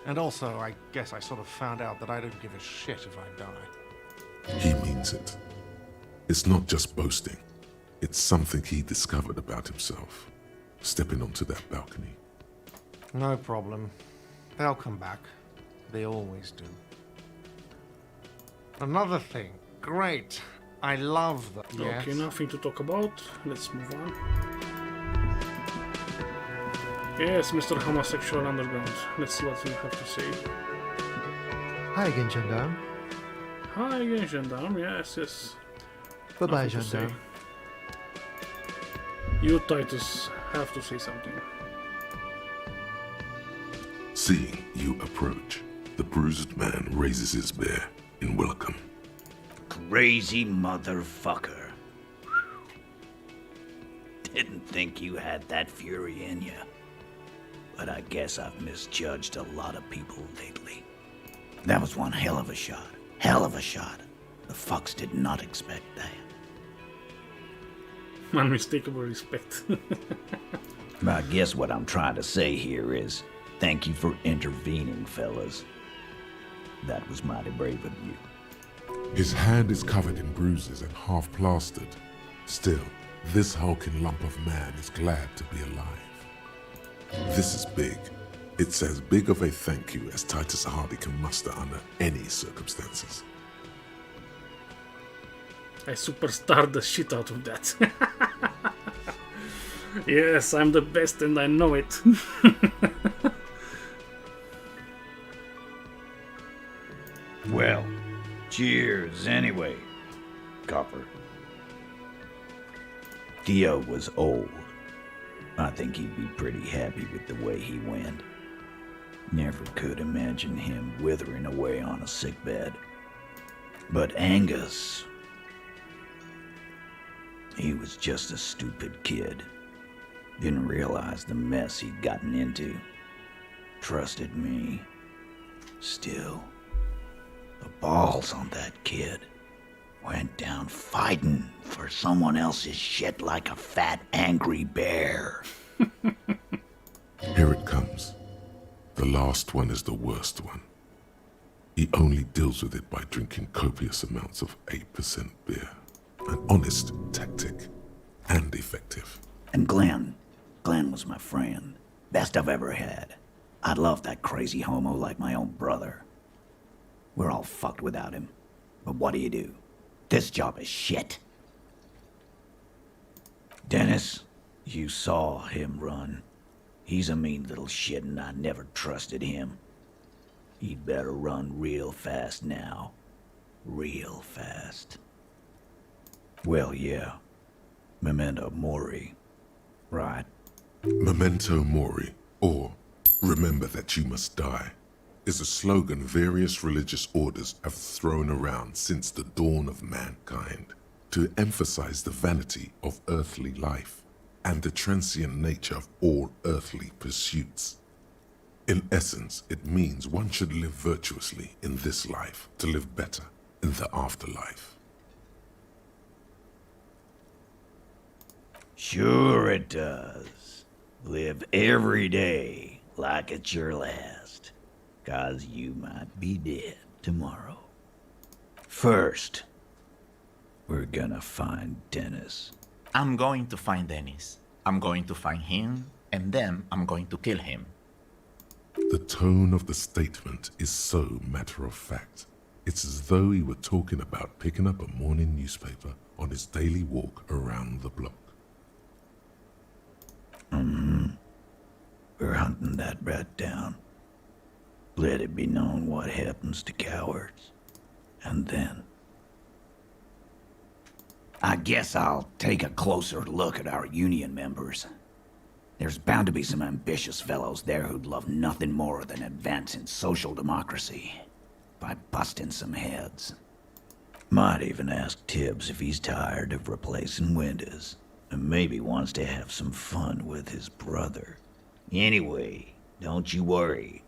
And also, I guess I sort of found out that I don't give a shit if I die. He means it. It's not just boasting. It's something he discovered about himself, stepping onto that balcony. No problem. They'll come back. They always do. Another thing. Great. I love that. Okay, Yes. nothing to talk about. Let's move on. Yes, Mr. Homosexual Underground. Let's see what you have to say. Hi again, gendarme. Hi again, Gendarme. Yes, yes. Bye-bye, Nothing to say. gendarme. You, Titus, have to say something. Seeing you approach, the bruised man raises his bear in welcome. Crazy motherfucker. Didn't think you had that fury in you. But I guess I've misjudged a lot of people lately. That was one hell of a shot. Hell of a shot. The fucks did not expect that. Unmistakable respect. I guess what I'm trying to say here is, thank you for intervening, fellas. That was mighty brave of you. His hand is covered in bruises and half plastered. Still, this hulking lump of man is glad to be alive. This is big. It's as big of a thank you as Titus Hardy can muster under any circumstances. I superstarred the shit out of that. Yes, I'm the best and I know it. Well, cheers anyway, Copper. Dio was old. I think he'd be pretty happy with the way he went. Never could imagine him withering away on a sickbed. But Angus, he was just a stupid kid. Didn't realize the mess he'd gotten into. Trusted me. Still, the balls on that kid. Went down fighting for someone else's shit like a fat, angry bear. Here it comes. The last one is the worst one. He only deals with it by drinking copious amounts of 8% beer. An honest tactic, and effective. And Glenn was my friend. Best I've ever had. I'd love that crazy homo like my own brother. We're all fucked without him. But what do you do? This job is shit. Dennis, you saw him run. He's a mean little shit and I never trusted him. He'd better run real fast now. Real fast. Well, yeah. Memento Mori. Right. Memento Mori, or remember that you must die, is a slogan various religious orders have thrown around since the dawn of mankind to emphasize the vanity of earthly life and the transient nature of all earthly pursuits. In essence, it means one should live virtuously in this life to live better in the afterlife. Sure it does. Live every day like it's your last. 'Cause you might be dead tomorrow. First, we're gonna find Dennis. I'm going to find Dennis. I'm going to find him, and then I'm going to kill him. The tone of the statement is so matter-of-fact. It's as though he were talking about picking up a morning newspaper on his daily walk around the block. We're hunting that rat down. Let it be known what happens to cowards. And then I guess I'll take a closer look at our union members. There's bound to be some ambitious fellows there who'd love nothing more than advancing social democracy by busting some heads. Might even ask Tibbs if he's tired of replacing windows and maybe wants to have some fun with his brother. Anyway, don't you worry.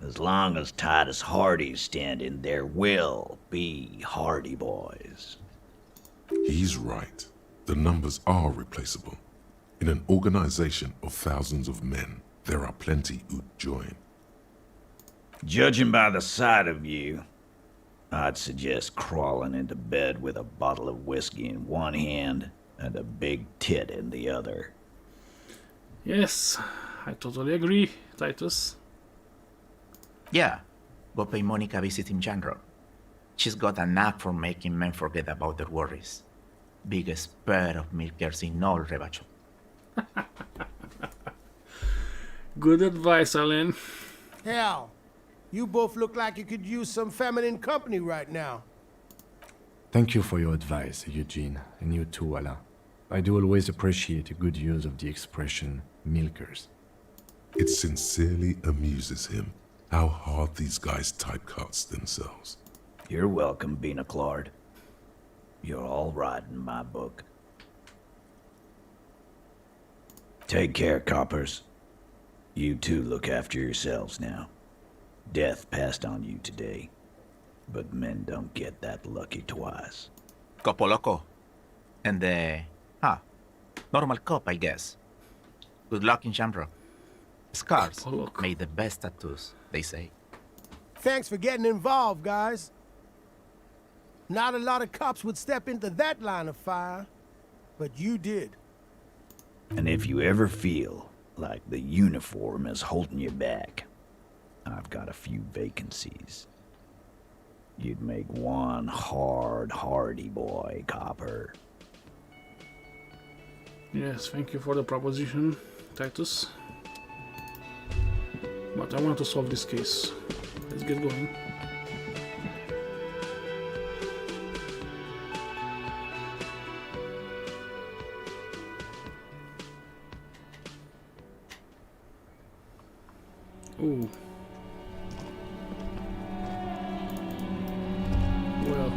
As long as Titus Hardy's standing, there will be Hardy boys. He's right. The numbers are replaceable. In an organization of thousands of men, there are plenty who'd join. Judging by the sight of you, I'd suggest crawling into bed with a bottle of whiskey in one hand and a big tit in the other. Yes, I totally agree, Titus. Yeah, go pay Monica a visit in general. She's got a knack for making men forget about their worries. Biggest pair of milkers in all Rebacho. Good advice, Alan. Hell, you both look like you could use some feminine company right now. Thank you for your advice, Eugene, and you too, Alain. I do always appreciate a good use of the expression milkers. It sincerely amuses him how hard these guys typecast themselves. You're welcome, Bina Claude. You're all right in my book. Take care, coppers. You two look after yourselves now. Death passed on you today, but men don't get that lucky twice. Copo loco. And normal cop, I guess. Good luck in Shamrock. Scars made the best tattoos, they say. Thanks for getting involved, guys. Not a lot of cops would step into that line of fire, but you did. And if you ever feel like the uniform is holding you back, I've got a few vacancies. You'd make one hardy boy, copper. Yes, thank you for the proposition, Titus. But I want to solve this case. Let's get going. Ooh. Well.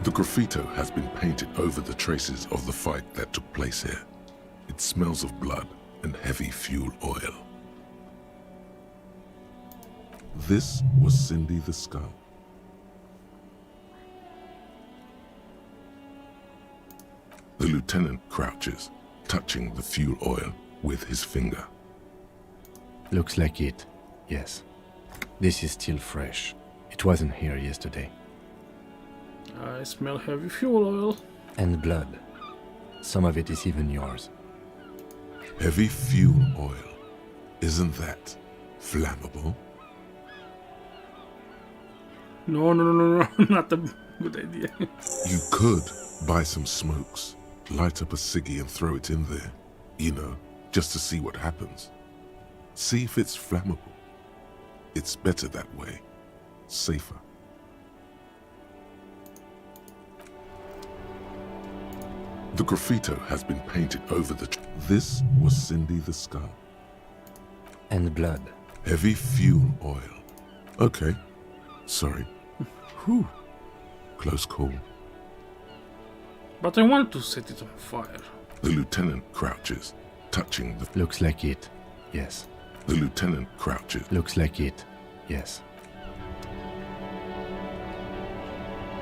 The graffito has been painted over the traces of the fight that took place here. It smells of blood and heavy fuel oil. This was Cindy the Skull. The lieutenant crouches, touching the fuel oil with his finger. Looks like it, yes. This is still fresh. It wasn't here yesterday. I smell heavy fuel oil. And blood. Some of it is even yours. Heavy fuel oil. Isn't that flammable? No, not a good idea. You could buy some smokes, light up a ciggy and throw it in there. You know, just to see what happens. See if it's flammable. It's better that way. Safer. The graffito has been painted over the... This was Cindy the Skull. And blood. Heavy fuel oil. Okay. Sorry. Whew. Close call. But I want to set it on fire. The lieutenant crouches, touching the... Looks like it, yes. The lieutenant crouches. Looks like it, yes.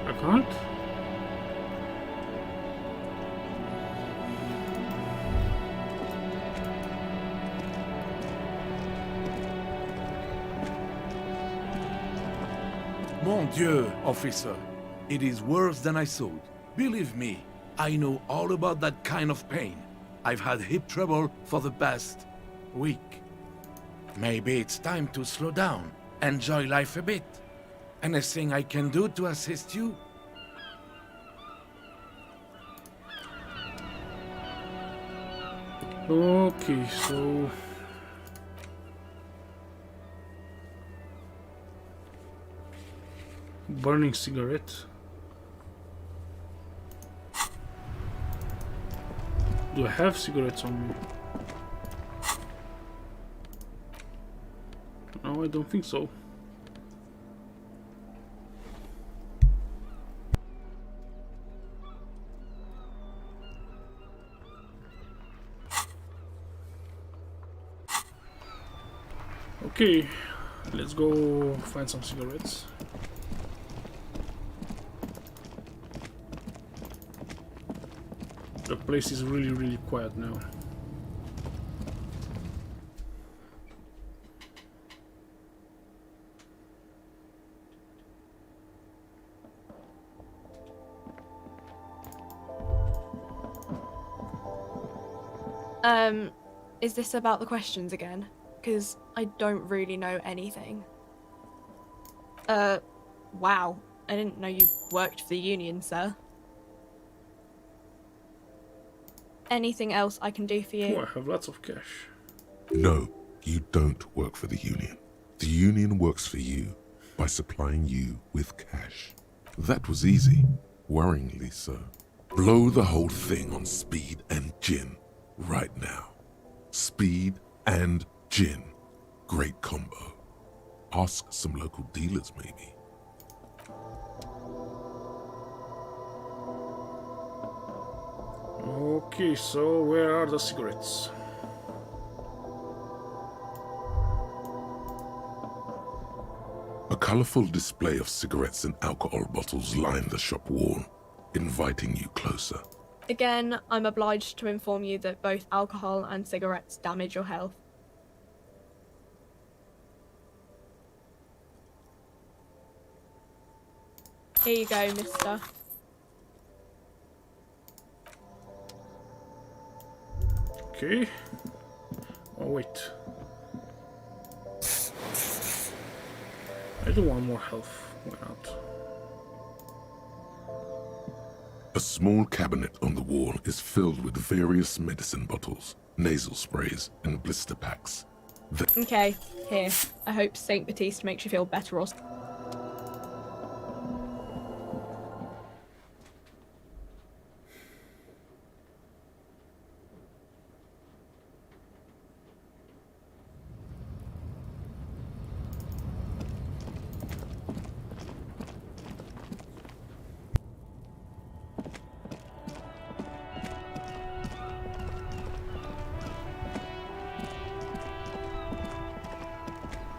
I can't? Mon Dieu, officer. It is worse than I thought. Believe me, I know all about that kind of pain. I've had hip trouble for the past week. Maybe it's time to slow down, enjoy life a bit. Anything I can do to assist you? Okay, so... burning cigarette. Do I have cigarettes on me? No, I don't think so. Okay, let's go find some cigarettes. The place is really quiet now. Is this about the questions again? Because I don't really know anything. Wow. I didn't know you worked for the Union, sir. Anything else I can do for you? Oh, I have lots of cash. No, you don't work for the Union. The Union works for you by supplying you with cash. That was easy, worryingly so. Blow the whole thing on speed and gin right now. Speed and gin. Great combo. Ask some local dealers, maybe. Okay, so where are the cigarettes? A colorful display of cigarettes and alcohol bottles line the shop wall, inviting you closer. Again, I'm obliged to inform you that both alcohol and cigarettes damage your health. Here you go, mister. Okay. Oh, wait. I do want more health. Why not? A small cabinet on the wall is filled with various medicine bottles, nasal sprays, and blister packs. Okay, here. I hope Saint Baptiste makes you feel better or...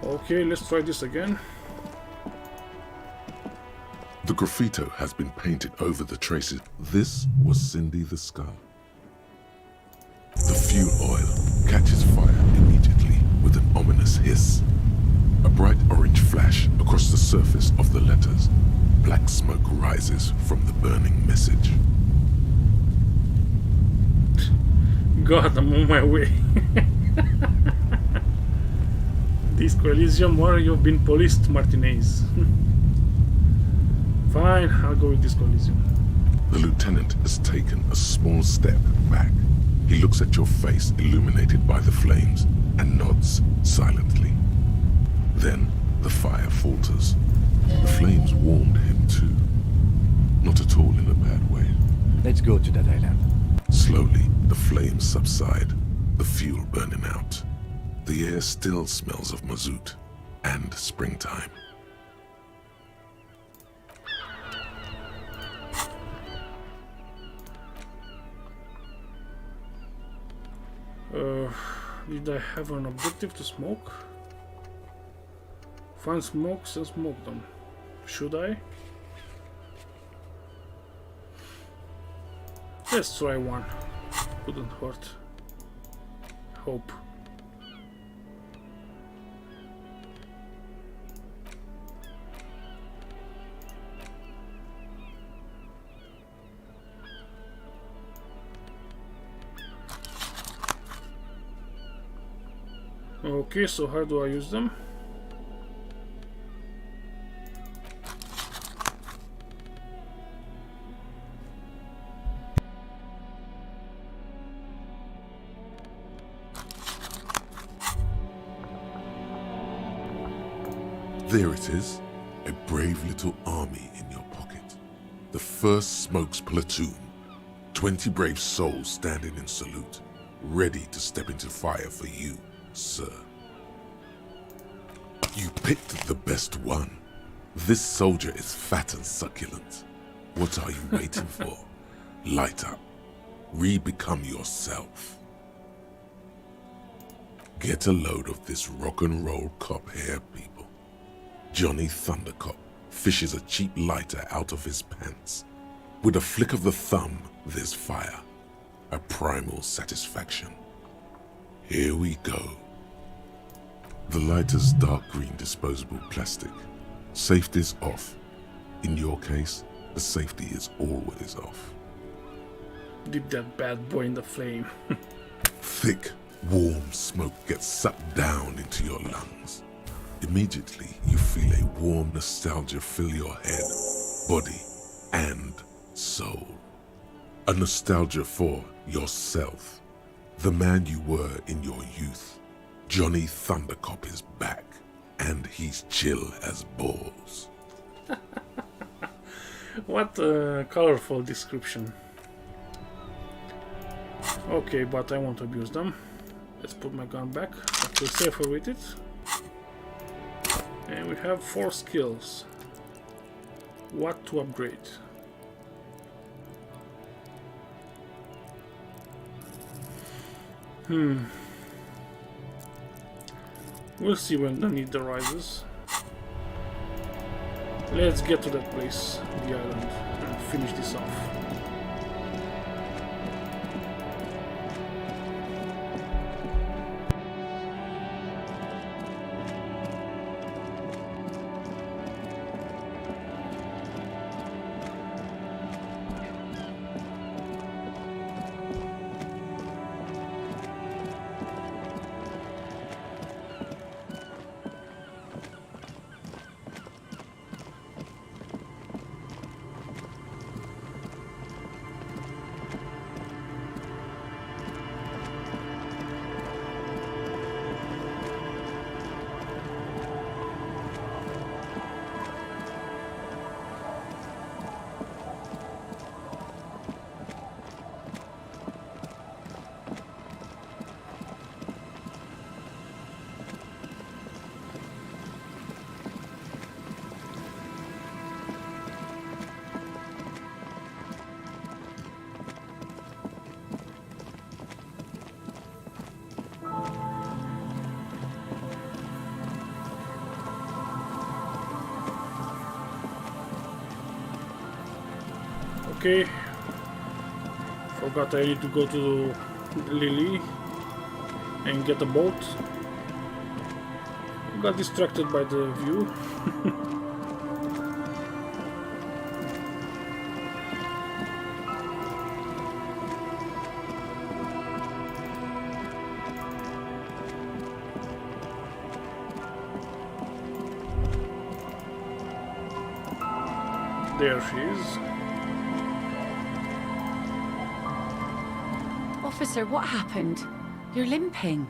Okay, let's try this again. The graffito has been painted over the traces. This was Cindy the Skull. The fuel oil catches fire immediately with an ominous hiss. A bright orange flash across the surface of the letters. Black smoke rises from the burning message. God, I'm on my way. Disco Elysium, where you've been policed, Martinez. Fine, I'll go with Disco Elysium. The lieutenant has taken a small step back. He looks at your face illuminated by the flames and nods silently. Then the fire falters. The flames warmed him too. Not at all in a bad way. Let's go to that island. Slowly, the flames subside, the fuel burning out. The air still smells of mazout and springtime. Did I have an objective to smoke? Find smokes and smoke them. Should I? Let's try one. Couldn't hurt. Hope. Okay, so how do I use them? There it is, a brave little army in your pocket. The 1st Smokes Platoon, 20 brave souls standing in salute, ready to step into fire for you, sir. You picked the best one. This soldier is fat and succulent. What are you waiting for? Light up. Re-become yourself. Get a load of this rock and roll cop here, people. Johnny Thundercop fishes a cheap lighter out of his pants. With a flick of the thumb, there's fire. A primal satisfaction. Here we go. The lighter's dark green disposable plastic. Safety's off. In your case, the safety is always off. Dip that bad boy in the flame. Thick, warm smoke gets sucked down into your lungs. Immediately, you feel a warm nostalgia fill your head, body, and soul. A nostalgia for yourself, the man you were in your youth. Johnny Thundercop is back, and he's chill as balls. What a colorful description. Okay, but I won't abuse them. Let's put my gun back. I feel safer with it. And we have 4 skills. What to upgrade? We'll see when the need arises. Let's get to that place, the island, and finish this off. Okay, forgot I need to go to Lily and get a boat. Got distracted by the view. There she is. Officer, what happened? You're limping.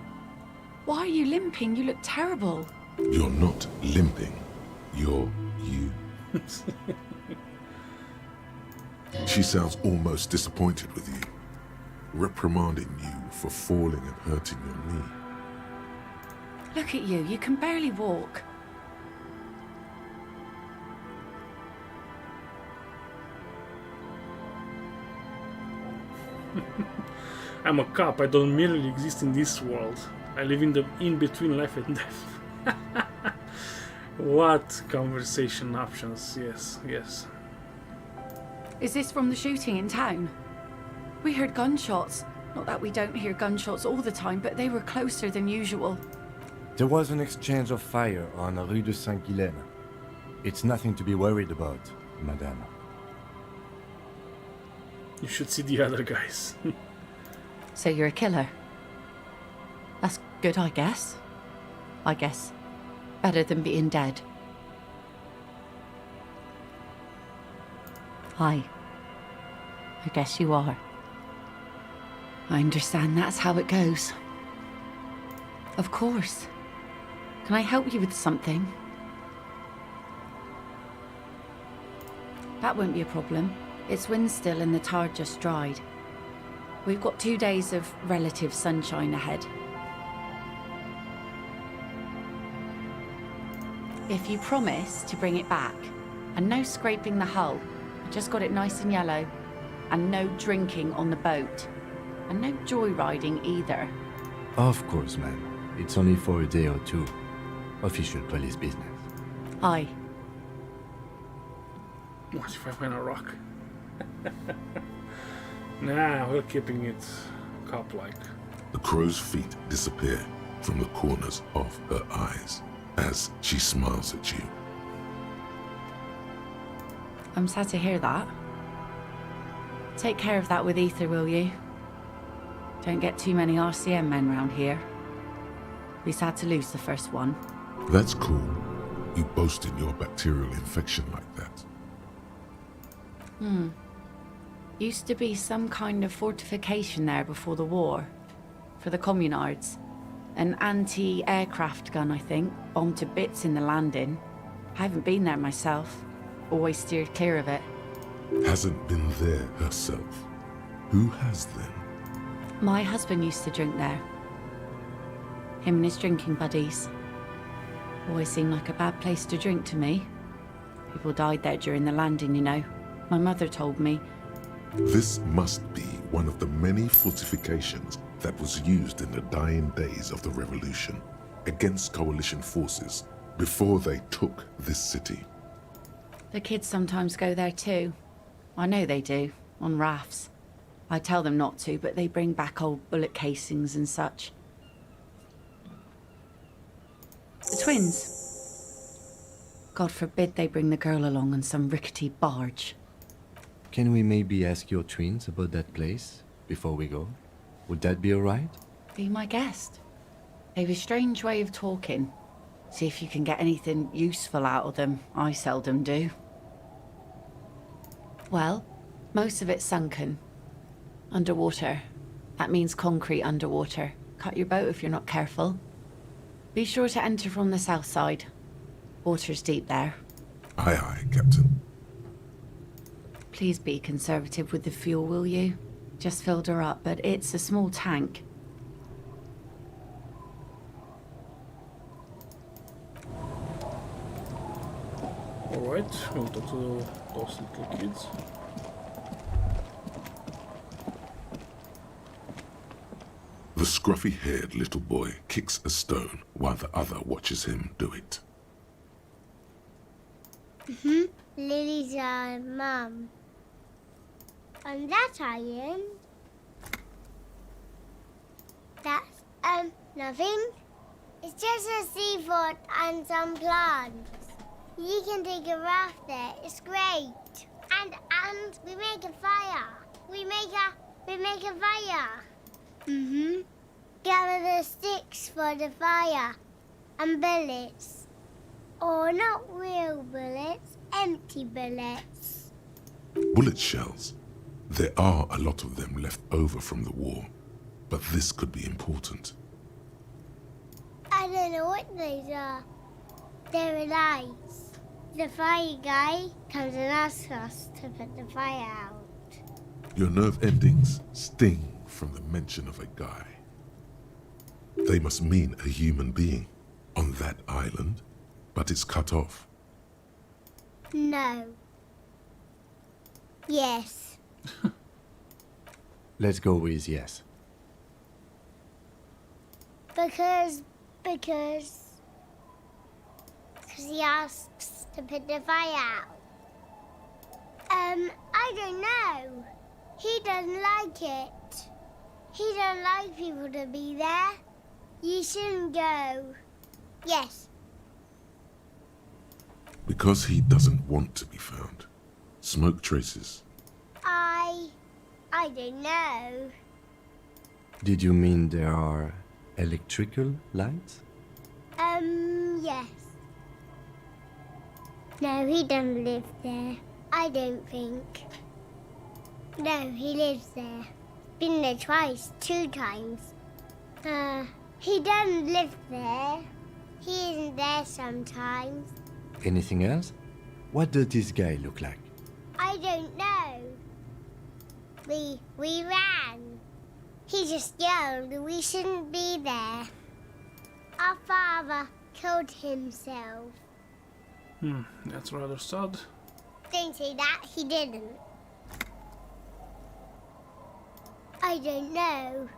Why are you limping? You look terrible. You're not limping. You're you. She sounds almost disappointed with you, reprimanding you for falling and hurting your knee. Look at you. You can barely walk. I'm a cop. I don't merely exist in this world. I live in the in-between life and death. What conversation options? Yes, yes. Is this from the shooting in town? We heard gunshots. Not that we don't hear gunshots all the time, but they were closer than usual. There was an exchange of fire on Rue de Saint-Guylaine. It's nothing to be worried about, madame. You should see the other guys. So you're a killer? That's good, I guess. Better than being dead. I guess you are. I understand that's how it goes. Of course. Can I help you with something? That won't be a problem. It's wind still and the tar just dried. We've got 2 days of relative sunshine ahead. If you promise to bring it back, and no scraping the hull, I just got it nice and yellow, and no drinking on the boat, and no joyriding either. Of course, ma'am. It's only for a day or two. Official police business. Aye. What if I win a rock? Nah, we're keeping it cop-like. The crow's feet disappear from the corners of her eyes as she smiles at you. I'm sad to hear that. Take care of that with Ether, will you? Don't get too many RCM men round here. We had to lose the first one. That's cool. You boasting your bacterial infection like that. Used to be some kind of fortification there before the war. For the communards. An anti-aircraft gun, I think. Bombed to bits in the landing. I haven't been there myself. Always steered clear of it. Hasn't been there herself. Who has then? My husband used to drink there. Him and his drinking buddies. Always seemed like a bad place to drink to me. People died there during the landing, you know. My mother told me. This must be one of the many fortifications that was used in the dying days of the revolution against coalition forces before they took this city. The kids sometimes go there too. I know they do, on rafts. I tell them not to, but they bring back old bullet casings and such. The twins. God forbid they bring the girl along on some rickety barge. Can we maybe ask your twins about that place before we go? Would that be alright? Be my guest. They've a strange way of talking. See if you can get anything useful out of them. I seldom do. Well, most of it's sunken. Underwater. That means concrete underwater. Cut your boat if you're not careful. Be sure to enter from the south side. Water's deep there. Aye, aye, Captain. Please be conservative with the fuel, will you? Just filled her up, but it's a small tank. Alright, we'll talk to those little kids. The scruffy-haired little boy kicks a stone while the other watches him do it. Lily's mum. And that iron. That's, nothing. It's just a seafort and some plants. You can take a raft there. It's great. And we make a fire. We make a fire. Gather the sticks for the fire. And bullets. Or not real bullets, empty bullets. Bullet shells. There are a lot of them left over from the war, but this could be important. I don't know what those are. They're lights. The fire guy comes and asks us to put the fire out. Your nerve endings sting from the mention of a guy. They must mean a human being on that island, but it's cut off. No. Yes. Let's go with yes. Because he asks to put the fire out. I don't know. He doesn't like it. He doesn't like people to be there. You shouldn't go. Yes. Because he doesn't want to be found. Smoke traces. I don't know. Did you mean there are electrical lights? Yes. No, he doesn't live there. I don't think. No, he lives there. Been there twice, 2 times. He doesn't live there. He isn't there sometimes. Anything else? What does this guy look like? I don't know. We ran. He just yelled we shouldn't be there. Our father killed himself. That's rather sad. Don't say that, he didn't. I don't know.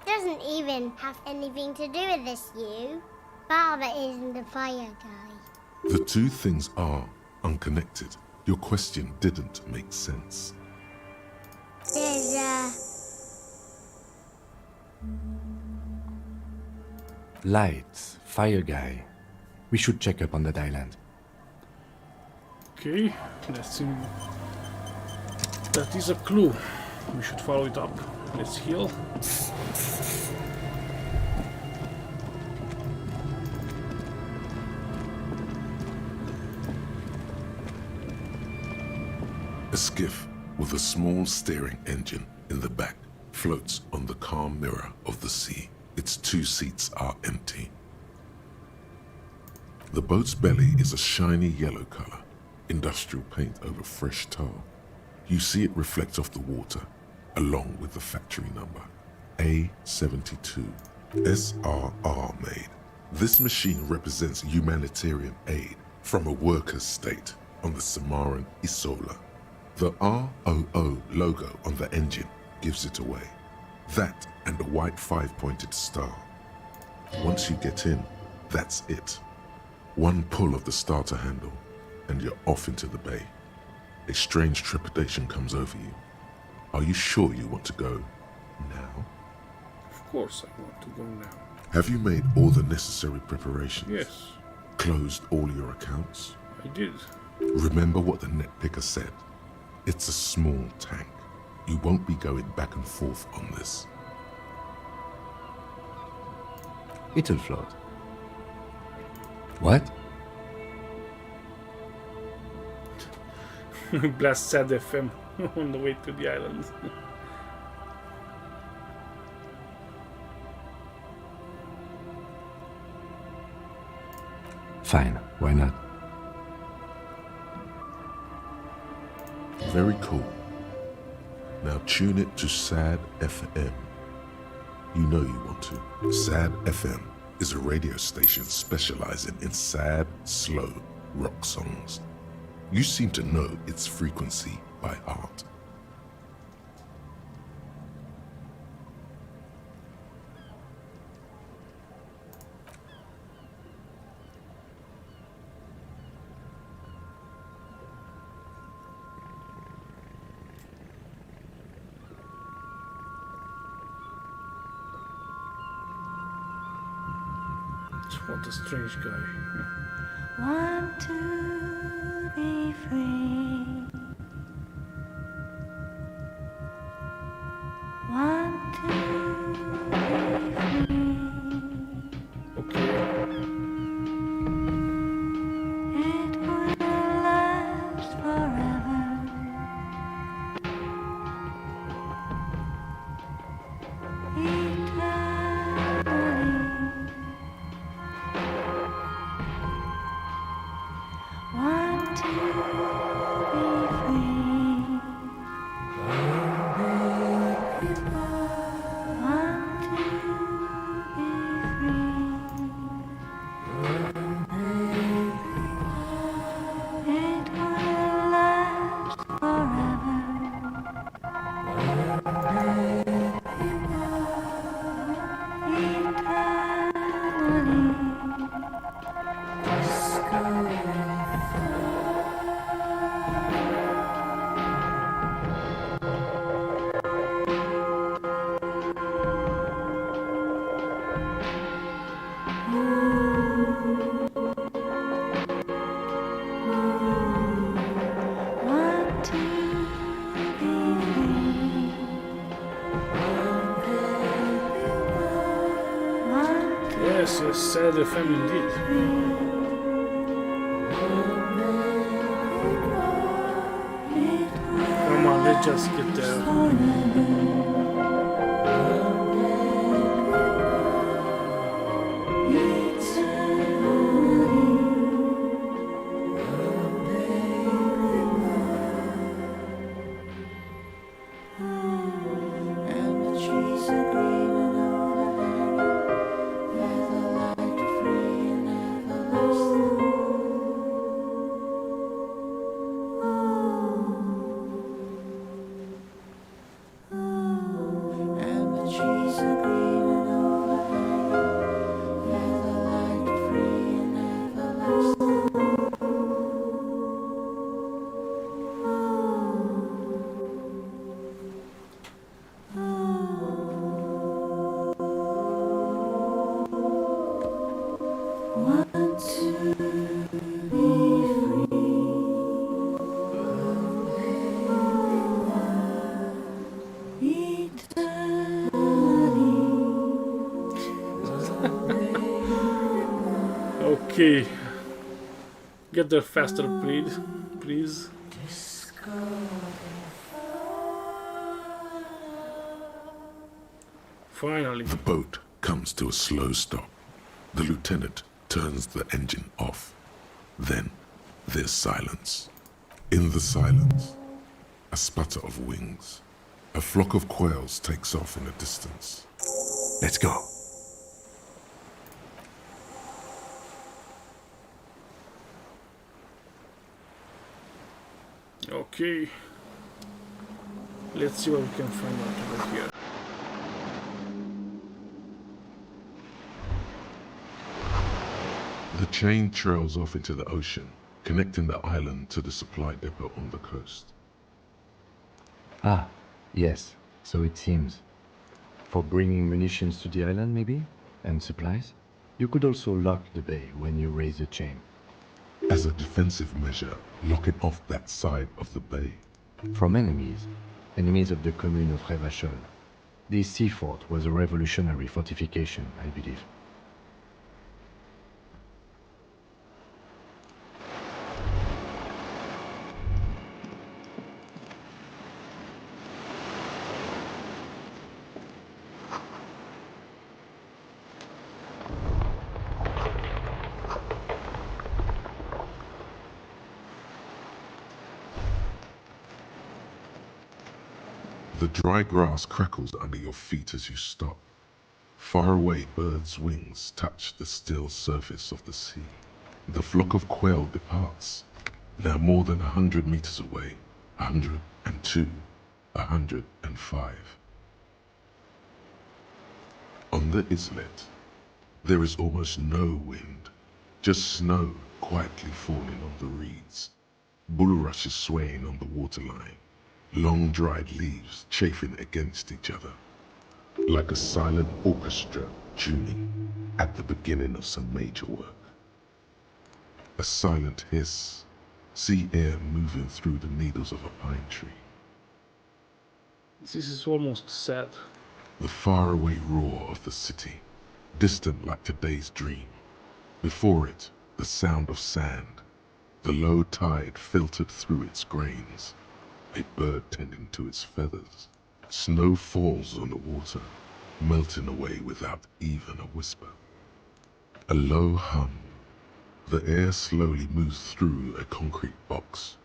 Doesn't even have anything to do with this, you. Father isn't the fire guy. The two things are unconnected. Your question didn't make sense. There's Lights, fire guy. We should check up on that island. Okay, let's see. That is a clue. We should follow it up. Let's heal. A skiff with a small steering engine in the back floats on the calm mirror of the sea. Its 2 seats are empty. The boat's belly is a shiny yellow color, industrial paint over fresh tar. You see it reflect off the water, along with the factory number, A72, SRR made. This machine represents humanitarian aid from a workers' state on the Samaran Isola. The ROO logo on the engine gives it away. That and a white 5-pointed star. Once you get in, that's it. One pull of the starter handle, and you're off into the bay. A strange trepidation comes over you. Are you sure you want to go now? Of course I want to go now. Have you made all the necessary preparations? Yes. Closed all your accounts? I did. Remember what the net picker said. It's a small tank. You won't be going back and forth on this. It'll float. What? Blast sad FM on the way to the island. Fine, why not? Very cool. Now tune it to SAD FM. You know you want to. SAD FM is a radio station specializing in sad, slow rock songs. You seem to know its frequency by heart. What a strange guy. Want to be free. Want to be free. Okay. It would last forever. Want to be free. Want to be free. It will last forever. Want to be free. Want to Yes, yes, sad FM indeed. Come on, let's just get there. And the trees are green and overhanging, where the light free and everlasting. Ooh. Ooh. Okay. Get there faster, please. Finally. The boat comes to a slow stop. The lieutenant turns the engine off. Then there's silence. In the silence, a sputter of wings. A flock of quails takes off in the distance. Let's go. Okay. Let's see what we can find out over here. The chain trails off into the ocean, connecting the island to the supply depot on the coast. Ah, yes, so it seems. For bringing munitions to the island, maybe? And supplies? You could also lock the bay when you raise the chain. As a defensive measure, lock it off that side of the bay. From enemies. Enemies of the commune of Revachol. This sea fort was a revolutionary fortification, I believe. The dry grass crackles under your feet as you stop. Far away, birds' wings touch the still surface of the sea. The flock of quail departs, now more than 100 meters away, 102, 105. On the islet, there is almost no wind, just snow quietly falling on the reeds, bulrushes swaying on the waterline, long dried leaves chafing against each other, like a silent orchestra tuning at the beginning of some major work. A silent hiss, sea air moving through the needles of a pine tree. This is almost sad. The faraway roar of the city, distant like today's dream. Before it, the sound of sand, the low tide filtered through its grains, a bird tending to its feathers. Snow falls on the water, melting away without even a whisper. A low hum. The air slowly moves through a concrete box,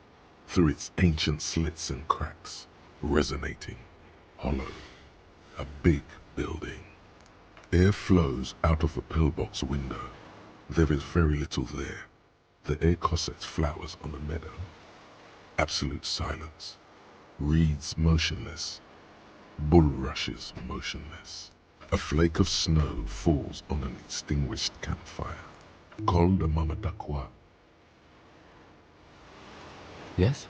through its ancient slits and cracks, resonating, hollow. A big building. Air flows out of a pillbox window. There is very little there. The air cossets flowers on the meadow. Absolute silence. Reeds motionless. Bulrushes motionless. A flake of snow falls on an extinguished campfire. Col de Mamadakwa. Yes?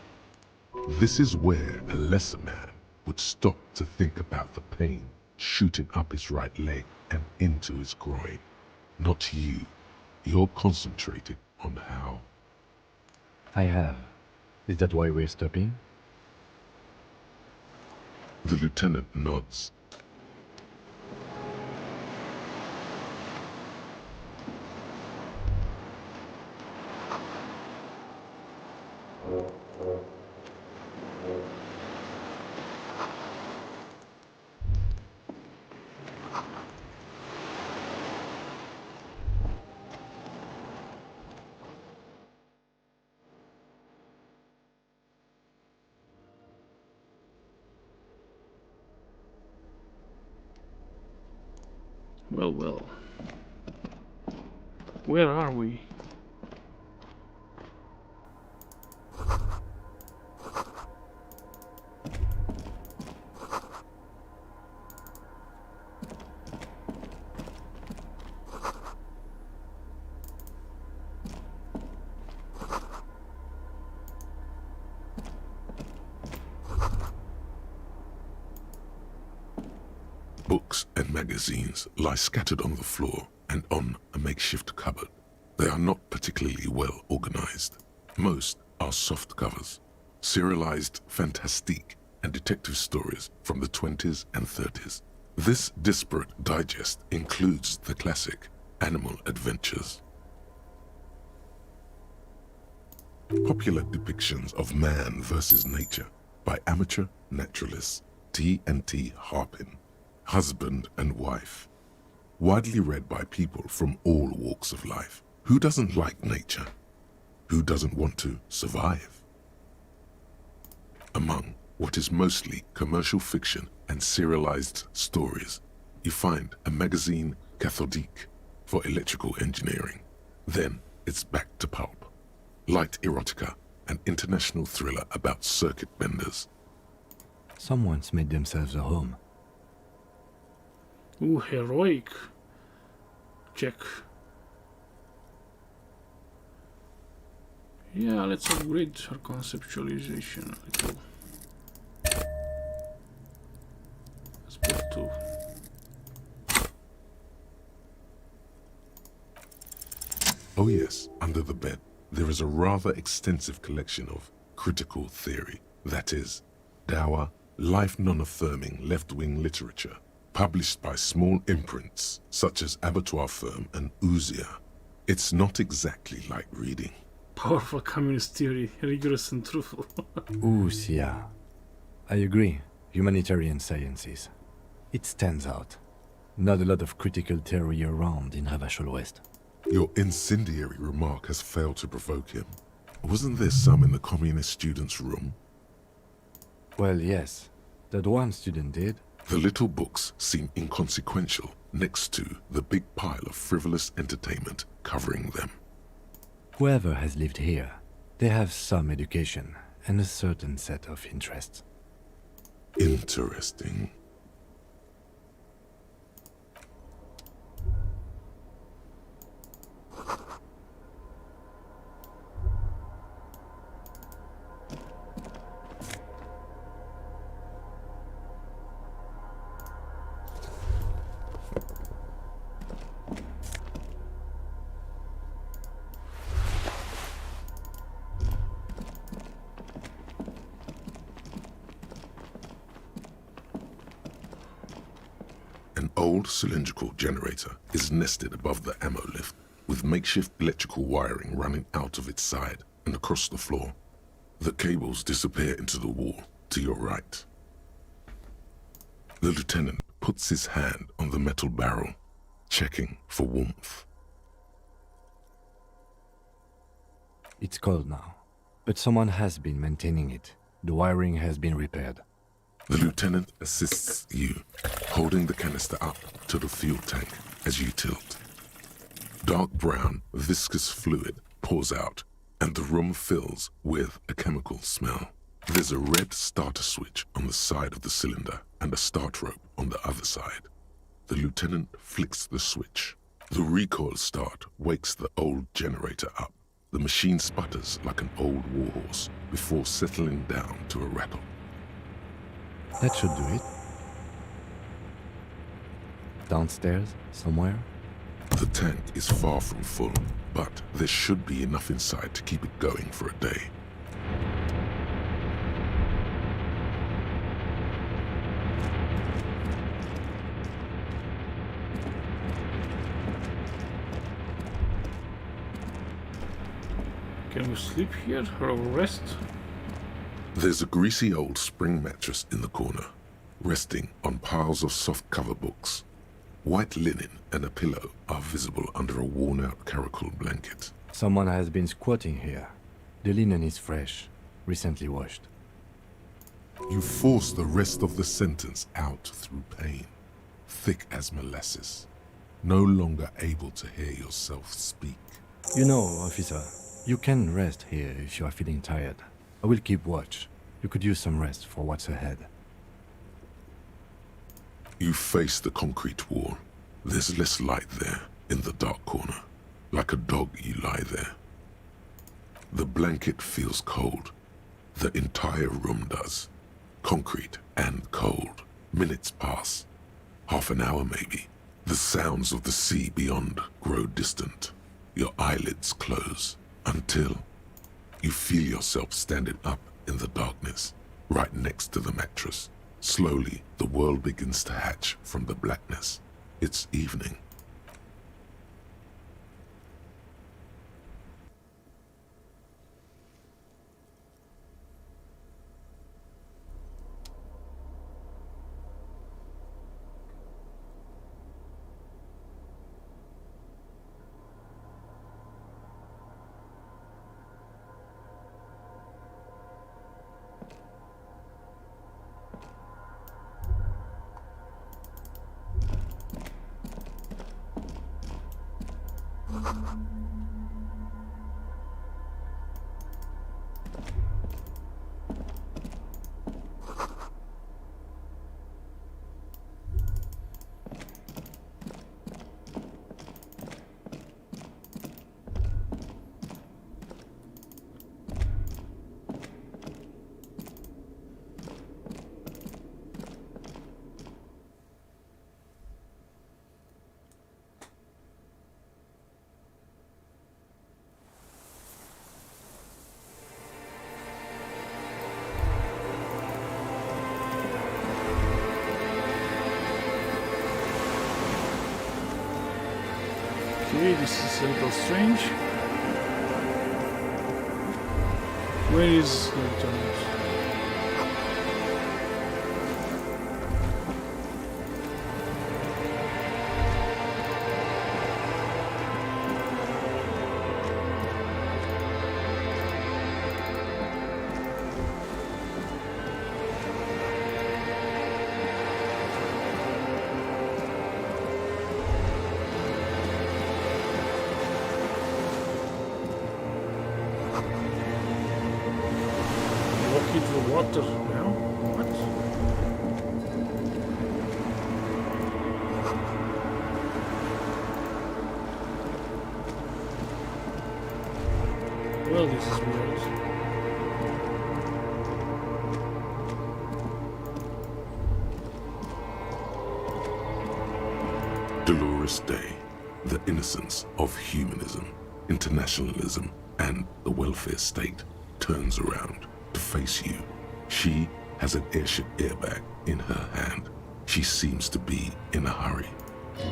This is where a lesser man would stop to think about the pain shooting up his right leg and into his groin. Not you. You're concentrated on how. I have. Is that why we're stopping? The lieutenant nods. Well, well. Where are we? Books and magazines lie scattered on the floor and on a makeshift cupboard. They are not particularly well organized. Most are soft covers, serialized fantastique and detective stories from the 20s and 30s. This disparate digest includes the classic Animal Adventures. Popular depictions of man versus nature by amateur naturalists T&T Harpin, husband and wife. Widely read by people from all walks of life. Who doesn't like nature? Who doesn't want to survive? Among what is mostly commercial fiction and serialized stories, you find a magazine cathodique for electrical engineering. Then it's back to pulp. Light erotica, an international thriller about circuit benders. Someone's made themselves a home. Ooh, heroic. Check. Yeah, let's upgrade our conceptualization a little. Let's put 2. Oh yes, under the bed, there is a rather extensive collection of critical theory, that is, dour, life non-affirming left-wing literature, published by small imprints such as Abattoir Firm and Ouzia. It's not exactly like reading. Powerful communist theory, rigorous and truthful. Ouzia. I agree. Humanitarian sciences. It stands out. Not a lot of critical theory around in Ravachol West. Your incendiary remark has failed to provoke him. Wasn't there some in the communist student's room? Well, yes. That one student did. The little books seem inconsequential next to the big pile of frivolous entertainment covering them. Whoever has lived here, they have some education and a certain set of interests. Interesting. An old cylindrical generator is nested above the ammo lift, with makeshift electrical wiring running out of its side and across the floor. The cables disappear into the wall to your right. The lieutenant puts his hand on the metal barrel, checking for warmth. It's cold now, but someone has been maintaining it. The wiring has been repaired. The lieutenant assists you, holding the canister up to the fuel tank as you tilt. Dark brown, viscous fluid pours out, and the room fills with a chemical smell. There's a red starter switch on the side of the cylinder and a start rope on the other side. The lieutenant flicks the switch. The recoil start wakes the old generator up. The machine sputters like an old warhorse before settling down to a rattle. That should do it. Downstairs, somewhere? The tank is far from full, but there should be enough inside to keep it going for a day. Can we sleep here or rest? There's a greasy old spring mattress in the corner, resting on piles of soft-cover books. White linen and a pillow are visible under a worn-out caracol blanket. Someone has been squatting here. The linen is fresh, recently washed. You force the rest of the sentence out through pain, thick as molasses, no longer able to hear yourself speak. You know, officer, you can rest here if you are feeling tired. I will keep watch. You could use some rest for what's ahead. You face the concrete wall. There's less light there, in the dark corner. Like a dog, you lie there. The blanket feels cold. The entire room does. Concrete and cold. Minutes pass. Half an hour, maybe. The sounds of the sea beyond grow distant. Your eyelids close until you feel yourself standing up in the darkness, right next to the mattress. Slowly, the world begins to hatch from the blackness. It's evening. Okay, this is a little strange. Where is the lieutenant? Walk into the water now? What? Well, this is weird. Dolores Day, the innocence of humanism, internationalism, and the welfare state turns around to face you. She has an airship airbag in her hand. She seems to be in a hurry.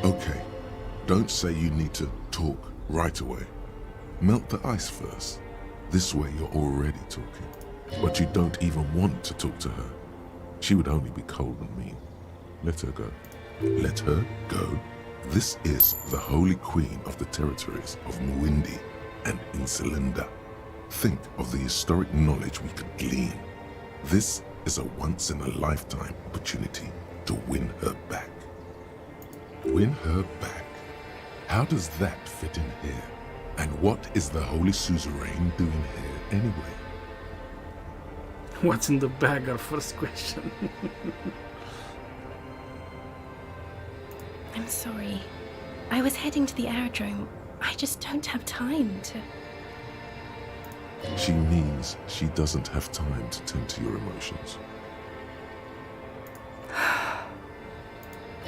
Okay, don't say you need to talk right away. Melt the ice first. This way you're already talking. But you don't even want to talk to her. She would only be cold and mean. Let her go. Let her go? This is the Holy Queen of the territories of Muindi and Insulinda. Think of the historic knowledge we could glean. This is a once-in-a-lifetime opportunity to win her back. Win her back? How does that fit in here? And what is the Holy Suzerain doing here anyway? What's in the bag? Our first question. I'm sorry. I was heading to the aerodrome. I just don't have time to... She means she doesn't have time to tend to your emotions.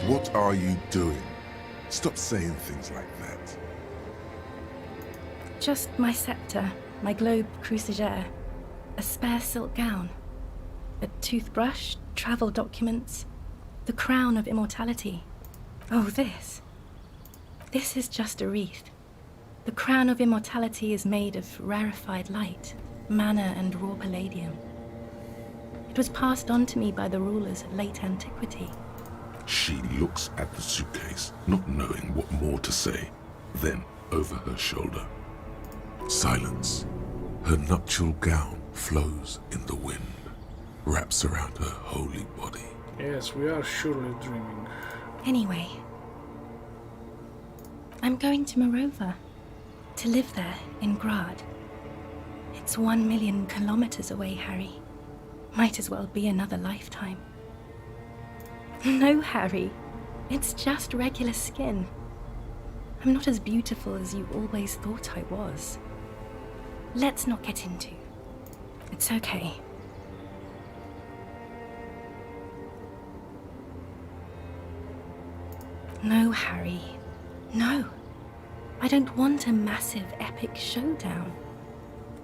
What are you doing? Stop saying things like that. Just my scepter, my globe cruciger, a spare silk gown, a toothbrush, travel documents, the crown of immortality. Oh, this. This is just a wreath. The crown of immortality is made of rarefied light, mana and raw palladium. It was passed on to me by the rulers of late antiquity. She looks at the suitcase, not knowing what more to say. Then, over her shoulder, silence. Her nuptial gown flows in the wind, wraps around her holy body. Yes, we are surely dreaming. Anyway, I'm going to Morova, to live there in Grad. It's 1 million kilometers away, Harry. Might as well be another lifetime. No, Harry. It's just regular skin. I'm not as beautiful as you always thought I was. Let's not get into. It's okay. No, Harry. No. I don't want a massive, epic showdown.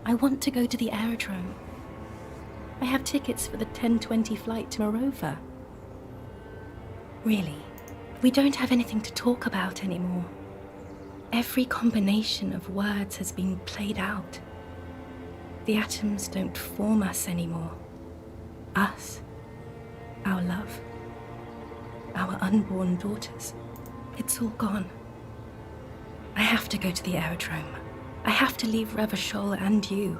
I want to go to the aerodrome. I have tickets for the 10:20 flight to Morova. Really, we don't have anything to talk about anymore. Every combination of words has been played out. The atoms don't form us anymore. Us. Our love. Our unborn daughters. It's all gone. I have to go to the aerodrome. I have to leave Revachol and you.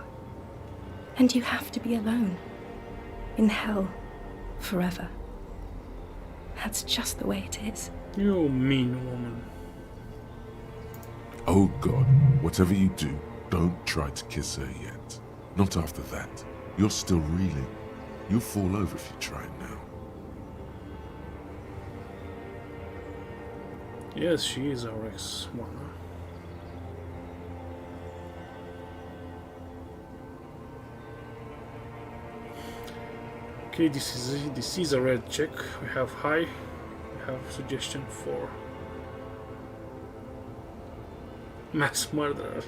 And you have to be alone. In hell. Forever. That's just the way it is. You mean woman. Oh God, whatever you do, don't try to kiss her yet. Not after that. You're still reeling. You'll fall over if you try it now. Yes, she is our ex-one. Okay, this is a red check. We have high. We have suggestion for mass murderer.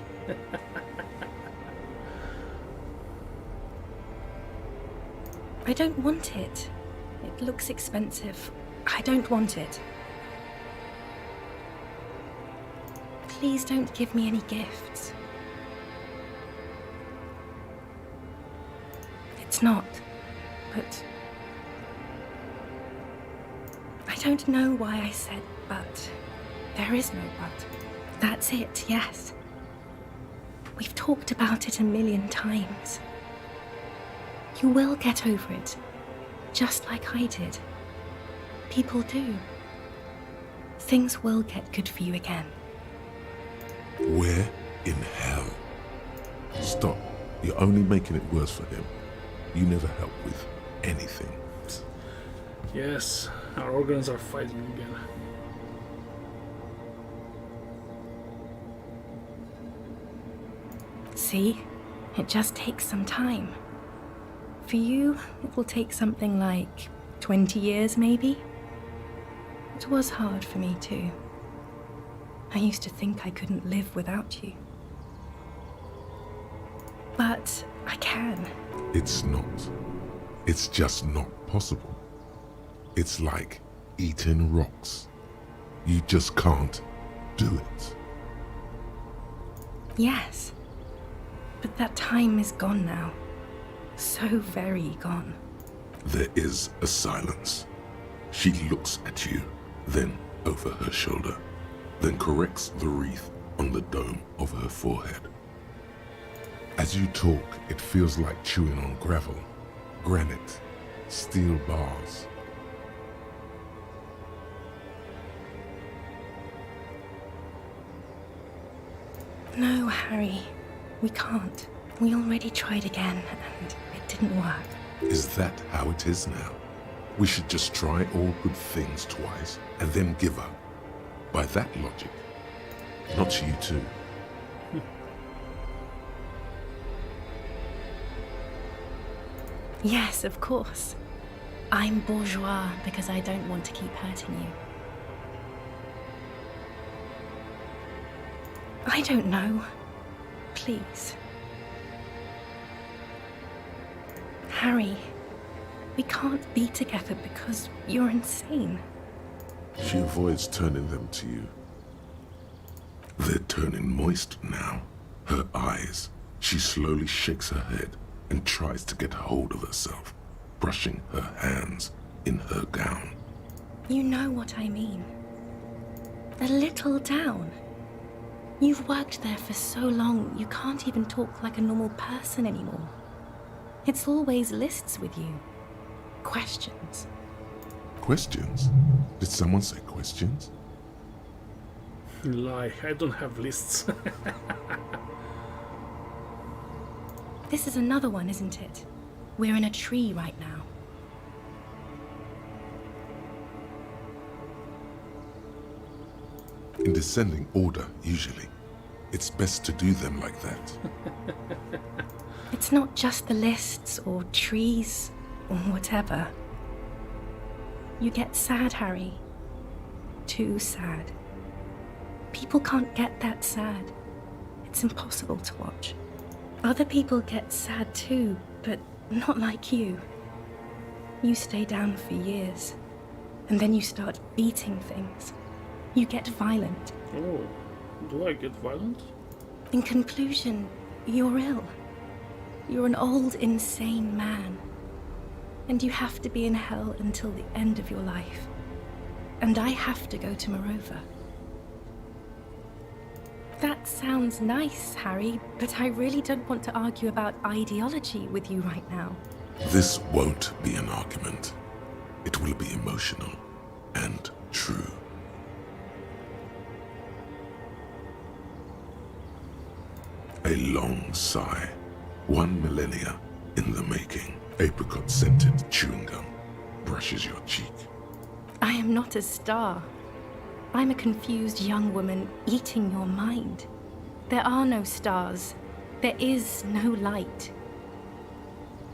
I don't want it. It looks expensive. I don't want it. Please don't give me any gifts. It's not, but I don't know why I said but. There is no but. That's it, yes. We've talked about it a million times. You will get over it, just like I did. People do. Things will get good for you again. Where in hell? Stop. You're only making it worse for him. You never help with anything. Yes, our organs are fighting again. See? It just takes some time. For you, it will take something like 20 years, maybe? It was hard for me too. I used to think I couldn't live without you. But I can. It's not. It's just not possible. It's like eating rocks. You just can't do it. Yes. But that time is gone now. So very gone. There is a silence. She looks at you, then over her shoulder, then corrects the wreath on the dome of her forehead. As you talk, it feels like chewing on gravel, granite, steel bars. No, Harry. We can't. We already tried again, and it didn't work. Is that how it is now? We should just try all good things twice and then give up. By that logic, not you too. Yes, of course. I'm bourgeois because I don't want to keep hurting you. I don't know. Please. Harry, we can't be together because you're insane. She avoids turning them to you. They're turning moist now. Her eyes. She slowly shakes her head and tries to get hold of herself, brushing her hands in her gown. You know what I mean. A little down. You've worked there for so long, you can't even talk like a normal person anymore. It's always lists with you. Questions. Questions? Did someone say questions? Lie, I don't have lists. This is another one, isn't it? We're in a tree right now. In descending order, usually. It's best to do them like that. It's not just the lists or trees or whatever. You get sad, Harry. Too sad. People can't get that sad. It's impossible to watch. Other people get sad too, but not like you. You stay down for years, and then you start beating things. You get violent. Oh, do I get violent? In conclusion, you're ill. You're an old, insane man. And you have to be in hell until the end of your life. And I have to go to Morova. That sounds nice, Harry, but I really don't want to argue about ideology with you right now. This won't be an argument. It will be emotional and true. A long sigh. 1 millennia in the making. Apricot-scented chewing gum brushes your cheek. I am not a star. I'm a confused young woman eating your mind. There are no stars. There is no light.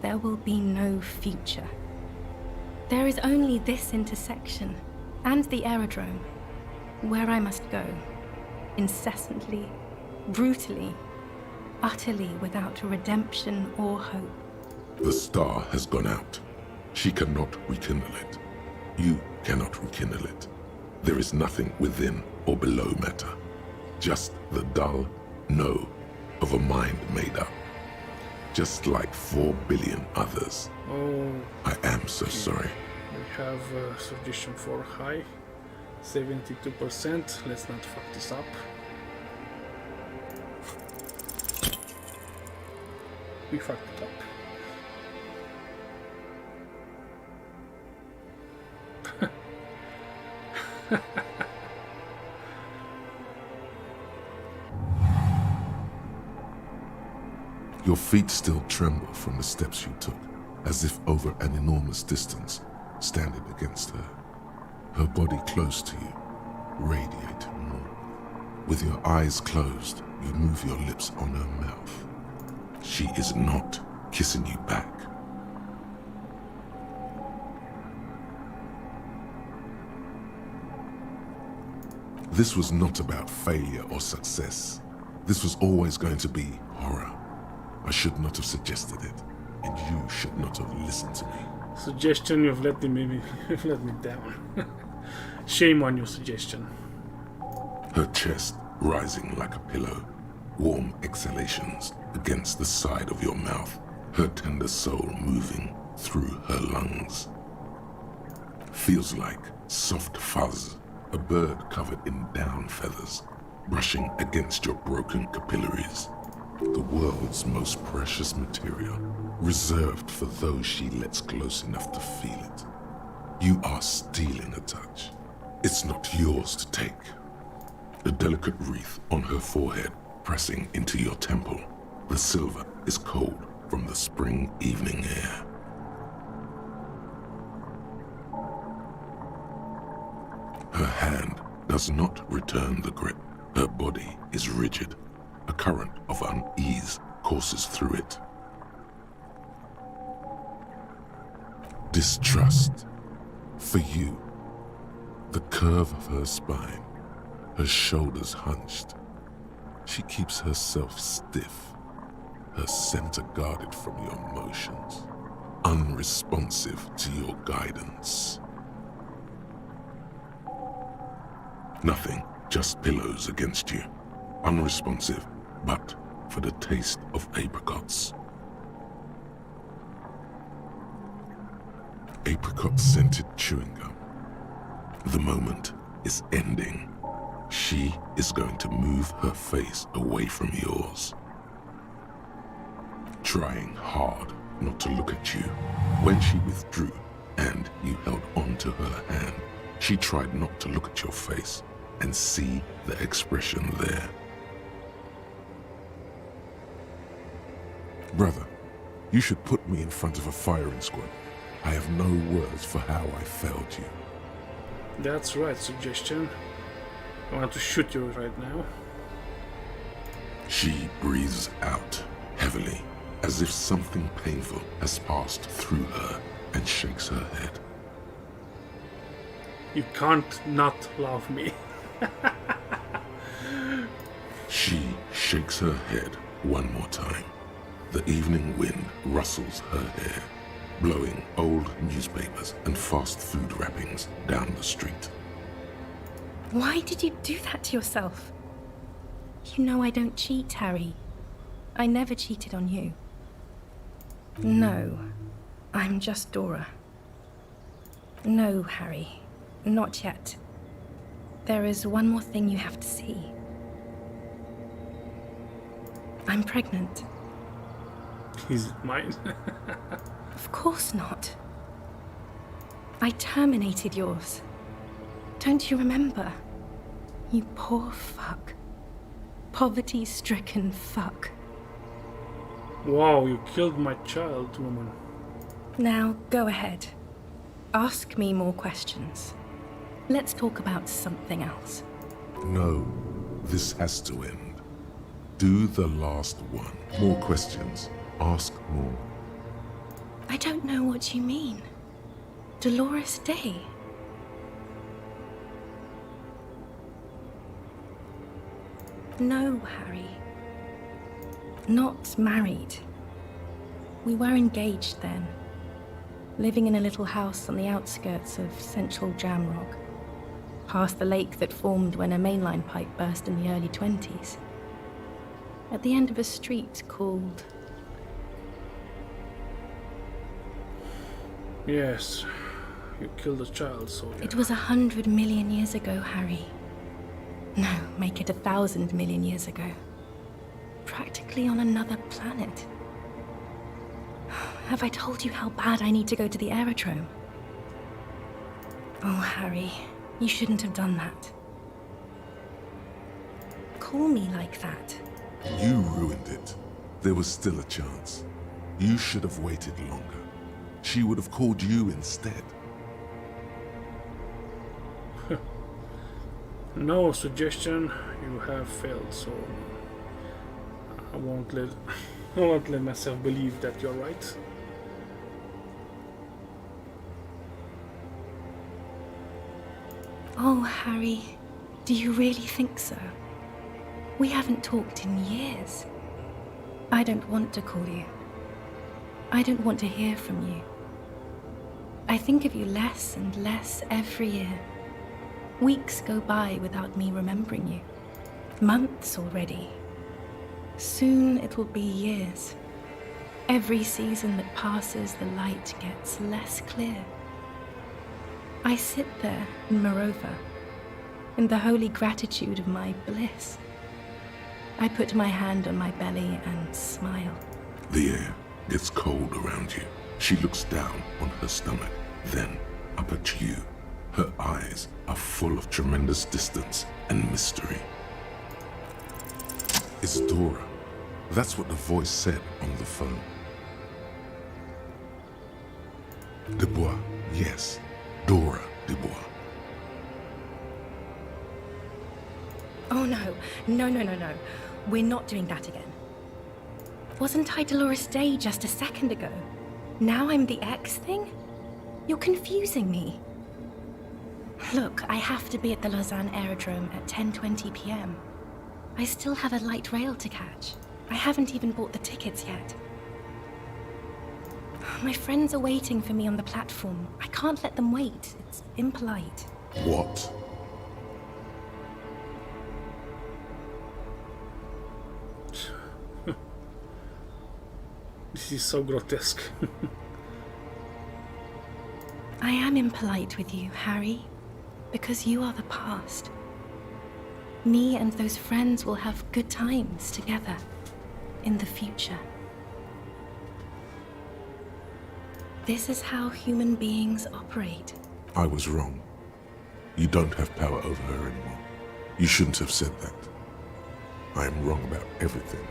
There will be no future. There is only this intersection and the aerodrome, where I must go, incessantly, brutally, utterly without redemption or hope. The star has gone out. She cannot rekindle it. You cannot rekindle it. There is nothing within or below matter. Just the dull no of a mind made up. Just like 4 billion others. Oh. I am so sorry. We have a suggestion for high. 72%. Let's not fuck this up. We fucked it up. Your feet still tremble from the steps you took, as if over an enormous distance, standing against her. Her body close to you, radiating more. With your eyes closed, you move your lips on her mouth. She is not kissing you back. This was not about failure or success. This was always going to be horror. I should not have suggested it, and you should not have listened to me. Suggestion, you've let me down. Shame on your suggestion. Her chest rising like a pillow, warm exhalations against the side of your mouth, her tender soul moving through her lungs. Feels like soft fuzz, a bird covered in down feathers, brushing against your broken capillaries. The world's most precious material, reserved for those she lets close enough to feel it. You are stealing a touch. It's not yours to take. The delicate wreath on her forehead pressing into your temple. The silver is cold from the spring evening air. Her hand does not return the grip. Her body is rigid. A current of unease courses through it. Distrust. For you. The curve of her spine, her shoulders hunched. She keeps herself stiff, her center guarded from your motions, unresponsive to your guidance. Nothing, just pillows against you, unresponsive, but for the taste of apricots. Apricot-scented chewing gum. The moment is ending. She is going to move her face away from yours. Trying hard not to look at you. When she withdrew and you held on to her hand, she tried not to look at your face and see the expression there. Brother, you should put me in front of a firing squad. I have no words for how I failed you. That's right, suggestion. I want to shoot you right now. She breathes out heavily, as if something painful has passed through her, and shakes her head. You can't not love me. She shakes her head one more time. The evening wind rustles her hair, blowing old newspapers and fast food wrappings down the street. Why did you do that to yourself? You know I don't cheat, Harry. I never cheated on you. No, I'm just Dora. No, Harry, not yet. There is one more thing you have to see. I'm pregnant. Is it mine? Of course not. I terminated yours. Don't you remember? You poor fuck. Poverty-stricken fuck. Wow, you killed my child, woman. Now, go ahead. Ask me more questions. Let's talk about something else. No, this has to end. Do the last one. More questions. Ask more. I don't know what you mean. Dolores Day? No, Harry. Not married. We were engaged then, living in a little house on the outskirts of central Jamrock, past the lake that formed when a mainline pipe burst in the early 20s, at the end of a street called... Yes, you killed a child, so yeah. It was 100 million years ago, Harry. No, make it 1,000 million years ago. Practically on another planet. Have I told you how bad I need to go to the aerodrome? Oh, Harry, you shouldn't have done that. Call me like that. You ruined it. There was still a chance. You should have waited longer. She would have called you instead. No suggestion, you have failed, so I won't let myself believe that you're right. Oh, Harry, do you really think so? We haven't talked in years. I don't want to call you. I don't want to hear from you. I think of you less and less every year. Weeks go by without me remembering you. Months already. Soon it will be years. Every season that passes, the light gets less clear. I sit there in Morova, in the holy gratitude of my bliss. I put my hand on my belly and smile. The air gets cold around you. She looks down on her stomach, then up at you. Her eyes are full of tremendous distance and mystery. It's Dora. That's what the voice said on the phone. Dubois, yes. Dora Dubois. Oh no, no. We're not doing that again. Wasn't I Dolores Day just a second ago? Now I'm the X thing? You're confusing me. Look, I have to be at the Lausanne Aerodrome at 10:20 p.m. I still have a light rail to catch. I haven't even bought the tickets yet. My friends are waiting for me on the platform. I can't let them wait. It's impolite. What? This is so grotesque. I am impolite with you, Harry, because you are the past. Me and those friends will have good times together in the future. This is how human beings operate. I was wrong. You don't have power over her anymore. You shouldn't have said that. I am wrong about everything.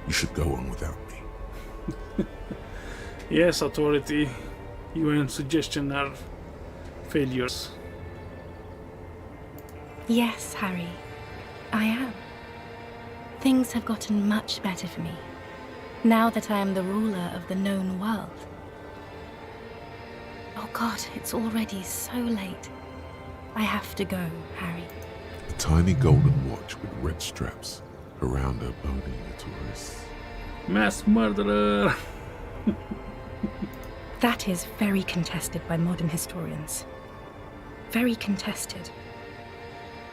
You should go on without me. Yes, authority. UN suggestion are failures. Yes, Harry, I am. Things have gotten much better for me, now that I am the ruler of the known world. Oh God, it's already so late. I have to go, Harry. A tiny golden watch with red straps around her bony little wrists. Mass murderer! That is very contested by modern historians. Very contested.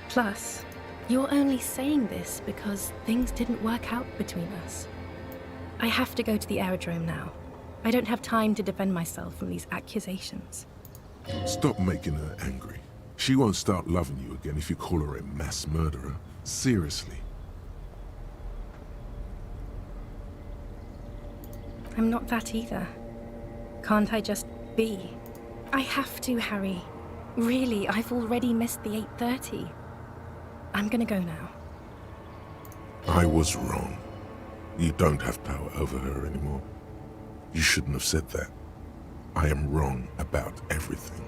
Plus, you're only saying this because things didn't work out between us. I have to go to the aerodrome now. I don't have time to defend myself from these accusations. Stop making her angry. She won't start loving you again if you call her a mass murderer. Seriously. I'm not that either. Can't I just be? I have to, Harry. Really, I've already missed the 8:30. I'm gonna go now. I was wrong. You don't have power over her anymore. You shouldn't have said that. I am wrong about everything.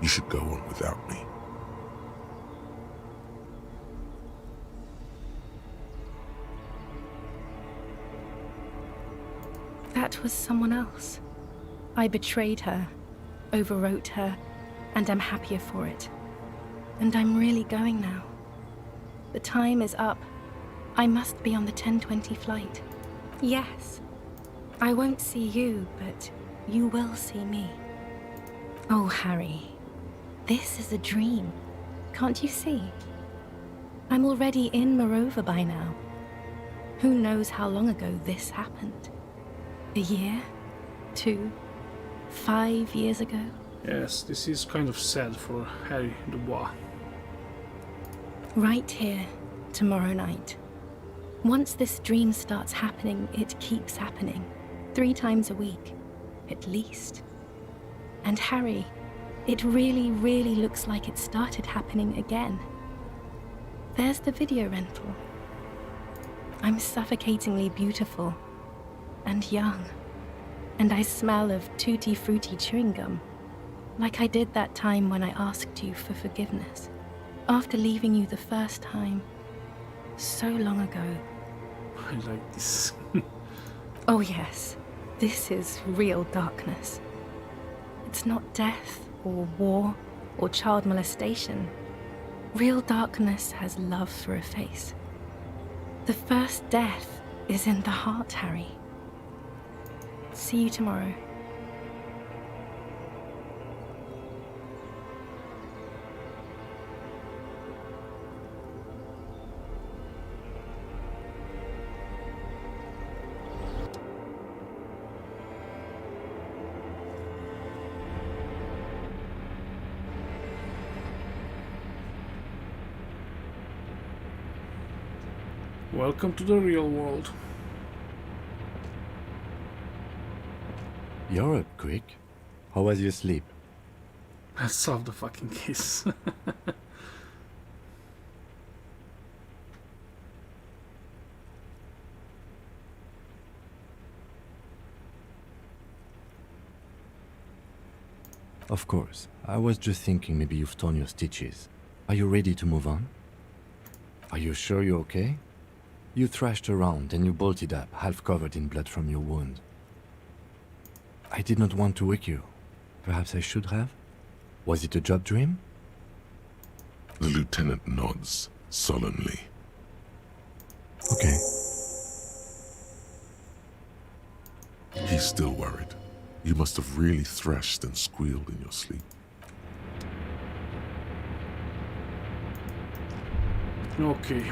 You should go on without me. That was someone else. I betrayed her, overwrote her, and am happier for it. And I'm really going now. The time is up. I must be on the 10:20 flight. Yes. I won't see you, but you will see me. Oh, Harry. This is a dream. Can't you see? I'm already in Morova by now. Who knows how long ago this happened? A year? 2? 5 years ago? Yes, this is kind of sad for Harry Dubois. Right here, tomorrow night. Once this dream starts happening, it keeps happening. 3 times a week, at least. And Harry, it really, really looks like it started happening again. There's the video rental. I'm suffocatingly beautiful and young, and I smell of tutti frutti chewing gum, like I did that time when I asked you for forgiveness, after leaving you the first time, so long ago. I like this. Oh yes, this is real darkness. It's not death or war or child molestation. Real darkness has love for a face. The first death is in the heart, Harry. See you tomorrow. Welcome to the real world. You're up quick. How was your sleep? Let's solve the fucking case. Of course. I was just thinking maybe you've torn your stitches. Are you ready to move on? Are you sure you're okay? You thrashed around and you bolted up, half covered in blood from your wound. I did not want to wake you. Perhaps I should have? Was it a job dream? The lieutenant nods solemnly. Okay. He's still worried. You must have really thrashed and squealed in your sleep. Okay.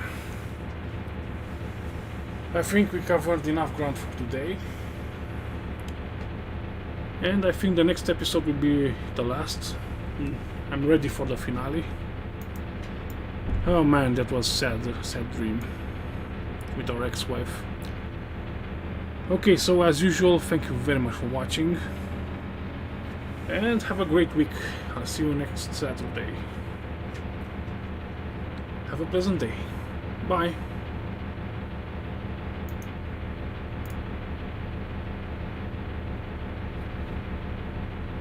I think we covered enough ground for today. And I think the next episode will be the last. I'm ready for the finale. Oh man, that was sad dream with our ex-wife. Okay, so as usual, thank you very much for watching. And have a great week. I'll see you next Saturday. Have a pleasant day. Bye.